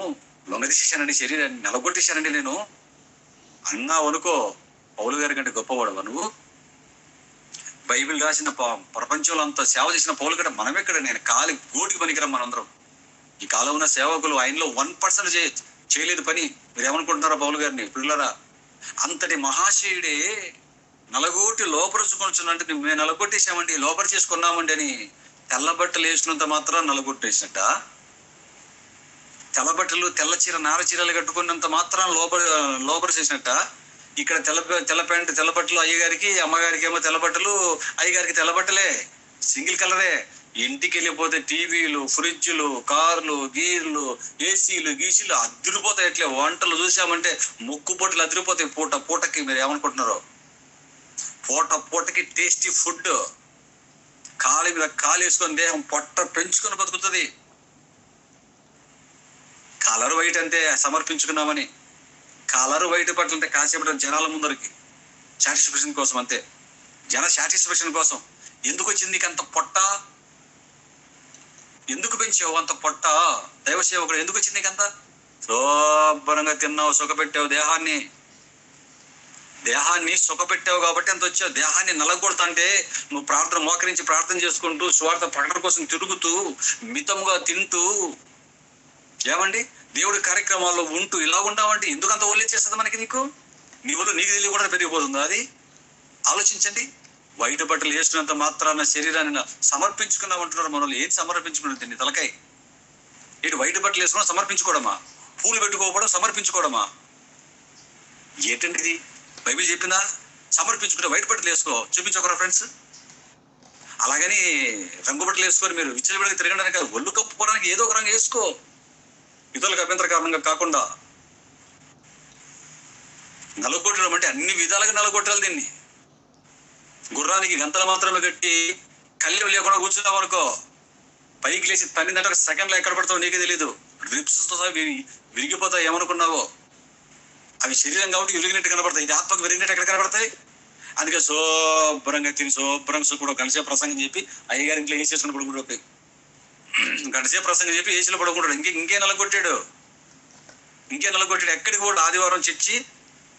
లొంగదీసేశానండి, శరీరాన్ని నలగొట్టేశానండి నేను అన్నావు అనుకో, పౌలు గారి కంటే గొప్పవాడవా నువ్వు? బైబిల్ రాసిన ప్రపంచంలో అంత సేవ చేసిన పౌలు కంటే మనమెక్కడ? నేను కాలి గోటికి పనికిరాం మనందరం. ఈ కాలం ఉన్న సేవకులు ఆయనలో 1% చేయలేదు పని. మీరు ఏమనుకుంటున్నారా పౌలు గారిని? పిల్లరా, అంతటి మహాశయుడే నలగొట్టి లోపరుచుకొనుచున్నంటే మేము నలగొట్టేసామండి, లోపరి చేసుకున్నామండి అని తెల్లబట్టలు వేసినంత మాత్రం నలగొట్టేసినట్ట? తెల్లబట్టలు, తెల్ల చీర, నార చీరలు కట్టుకున్నంత మాత్రం లోపరి చేసినట్ట? ఇక్కడ తెల్ల ప్యాంటు, తెల్ల బట్టలు అయ్యగారికి, అమ్మగారికి ఏమో తెల్ల బట్టలు, అయ్యగారికి తెల్ల బట్టలే, సింగిల్ కలరే. ఇంటికి వెళ్ళిపోతే టీవీలు, ఫ్రిడ్జ్లు, కార్లు, గీర్లు, ఏసీలు, గీసీలు అదిరిపోతాయి. ఎట్లే వంటలు చూసామంటే ముక్కు పొట్టలు అదిరిపోతాయి. పూటకి మీరు ఏమనుకుంటున్నారో? పూటకి టేస్టీ ఫుడ్. కాలి మీద కాలు వేసుకొని దేహం పొట్ట పెంచుకొని బతుకుతుంది. కలర్ వైట్ అంతే, సమర్పించుకున్నామని. కలర్ వైట్ పట్ల అంటే కాసేపటి జనాల ముందరికి సాటిస్ఫాక్షన్ కోసం అంతే. జన సాటిస్ఫాక్షన్ కోసం. ఎందుకు వచ్చింది నీకు అంత పొట్ట? ఎందుకు పెంచావు అంత పొట్ట? దైవ సేవకుడు ఎందుకు వచ్చింది నీకంత? శుభ్రంగా తిన్నావు, సుఖపెట్టావు, దేహాన్ని సుఖపెట్టావు కాబట్టి అంత వచ్చావు. దేహాన్ని నలగొడతాంటే నువ్వు మోకరించి ప్రార్థన చేసుకుంటూ, స్వార్థ ప్రకటన కోసం తిరుగుతూ, మితముగా తింటూ, ఏమండి దేవుడి కార్యక్రమాల్లో ఉంటూ ఇలా ఉన్నావండి. ఎందుకంత ఒళ్ళే చేస్తుంది మనకి? నీకు తెలియకుండా పెరిగిపోతుందా అది? ఆలోచించండి. వైట్ బట్టలు వేసినంత మాత్రాన శరీరాన్ని సమర్పించుకున్నామంటున్నారు మనల్ని. ఏం సమర్పించుకున్నది? తలకాయ ఏంటి? వైట్ బట్టలు వేసుకోవడం సమర్పించుకోవడమా? పూలు పెట్టుకోవడం సమర్పించుకోవడమా? ఏంటండి ఇది? బైబిల్ చెప్పిందా? సమర్పించుకుంటే వైట్ బట్టలు వేసుకో, చూపించకరా ఫ్రెండ్స్. అలాగని రంగు బట్టలు వేసుకొని మీరు విచ్చలవిడిగా తిరగడానికి కాదు, ఒళ్ళు కప్పుకోవడానికి ఏదో ఒక రంగు వేసుకో, ఇతరులకు అభ్యంతర కారణంగా కాకుండా. నలగొట్టడం అంటే అన్ని విధాలుగా నలగొట్టాలి దీన్ని. గుర్రానికి గంతలు మాత్రమే కట్టి కళ్ళు లేకుండా కూర్చున్నావు అనుకో, పైకి లేచి తన్నిందంటే ఒక సెకండ్లో ఎక్కడ పడతావు నీకే తెలీదు. డ్రిప్స్ విరిగిపోతాయి. ఏమనుకున్నావో అవి శరీరం కాబట్టి విరిగినట్టు కనబడతాయి. ఇది ఆత్మకు విరిగినట్టు ఎక్కడ కనబడతాయి? అందుకే శుభ్రంగా తిని శుభ్రంగా కూడా గంటసేపు ప్రసంగం చెప్పి అయ్యగారి ఇంట్లో ఏసీ చేసుకుని పడుకుంటూ గంటసేపు ప్రసంగం చెప్పి ఏసీలో పడుకుంటాడు. ఇంకే నలగొట్టాడు. ఎక్కడికి కూడా ఆదివారం చర్చి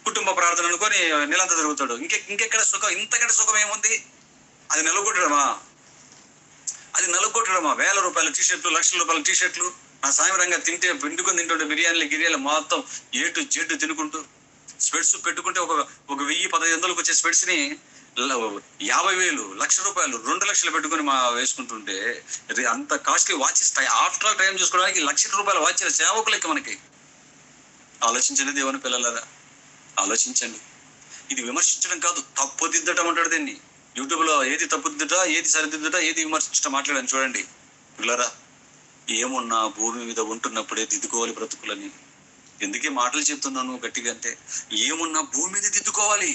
కుటుంబ ప్రార్థన అనుకొని నెలంతా తిరుగుతాడు. ఇంకెక్కడ సుఖం? ఇంతకంటే సుఖం ఏముంది? అది నలగొట్టడమా? వేల రూపాయల టీషర్ట్లు, లక్షల రూపాయల టీషర్ట్లు, నా సాయంత్రంగా పిండుకొని తింటుంటే బిర్యానీలు మొత్తం A to Z తినుకుంటూ, స్పెట్స్ పెట్టుకుంటే ఒక 1000-1500 వచ్చే స్పెట్స్ ని 50,000, ₹1,00,000, 2 లక్షలు పెట్టుకుని వేసుకుంటుంటే అంత costly watches, after all time చూసుకోవడానికి ₹1,00,000 వాచ్ సేవకులకి మనకి. ఆలోచించండి దేవుని పిల్లలారా, ఆలోచించండి. ఇది విమర్శించడం కాదు, తప్పుదిద్దటం అంటాడు దీన్ని. యూట్యూబ్ లో ఏది తప్పుదిద్దుట, ఏది సరిదిద్దుట, ఏది విమర్శించడం మాట్లాడాను చూడండి పిల్లరా. ఏమున్నా భూమి మీద ఉంటున్నప్పుడే దిద్దుకోవాలి బ్రతుకులని. ఎందుకే మాటలు చెప్తున్నాను గట్టిగా అంటే, ఏమున్నా భూమి మీద దిద్దుకోవాలి.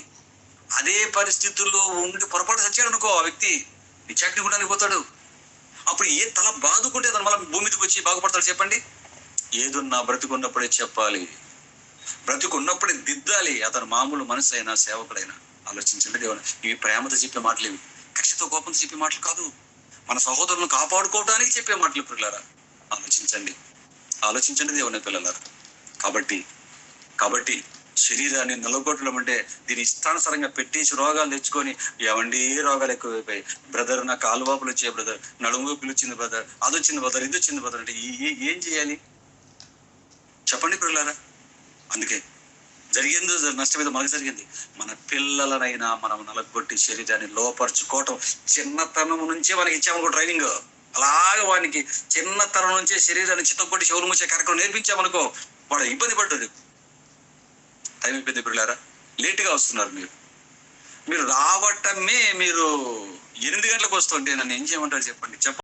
అదే పరిస్థితుల్లో ఉండి పొరపాటు చచ్చాడు అనుకో, ఆ వ్యక్తి నిత్యాగ్ని కూడా పోతాడు. అప్పుడు ఏ తల బాదుకుంటే అతను మళ్ళీ భూమి మీదకి వచ్చి బాగుపడతాడు చెప్పండి? ఏదున్నా బ్రతుకున్నప్పుడే చెప్పాలి. బ్రతుకున్నప్పుడే దిద్దాలి. అతను మామూలు మనసు అయినా సేవకుడైనా. ఆలోచించండి దేవుని. ఇవి ప్రేమతో చెప్పే మాటలు ఇవి. కక్షతో కోపంతో చెప్పే మాటలు కాదు. మన సహోదరులను కాపాడుకోవడానికి చెప్పే మాటలు పిల్లలారా. ఆలోచించండి. ఆలోచించండి దేవుని పిల్లలారా. కాబట్టి కాబట్టి శరీరాన్ని నిలగొట్టడం అంటే దీని ఇష్టానుసారంగా పెట్టేసి రోగాలు తెచ్చుకొని, ఏమండి రోగాలు ఎక్కువైపోయి, బ్రదర్ నాకు కాలువాపులు వచ్చాయి బ్రదర్, నడుము పిలిచింది బ్రదర్, అది వచ్చింది బ్రదర్, ఇది వచ్చింది బ్రదర్ అంటే ఏం చేయాలి చెప్పండి పిల్లలారా. అందుకే జరిగింది నష్టం ఏదో మనకు జరిగింది. మన పిల్లలనైనా మనం నలగొట్టి శరీరాన్ని లోపరుచుకోవటం చిన్నతనం నుంచే మనకి ఇచ్చామనుకో ట్రైనింగ్. అలాగే వానికి చిన్నతనం నుంచే శరీరాన్ని చిత్తకొట్టి చెవులు మూసే కార్యక్రమం నేర్పించామనుకో, వాడు ఇబ్బంది పడ్డాడు. టైం అయిపోయింది పిల్లలారా. లేటుగా వస్తున్నారు మీరు. మీరు రావటమే మీరు 8 గంటలకు వస్తుంటే నన్ను ఏం చేయమంటారు చెప్పండి.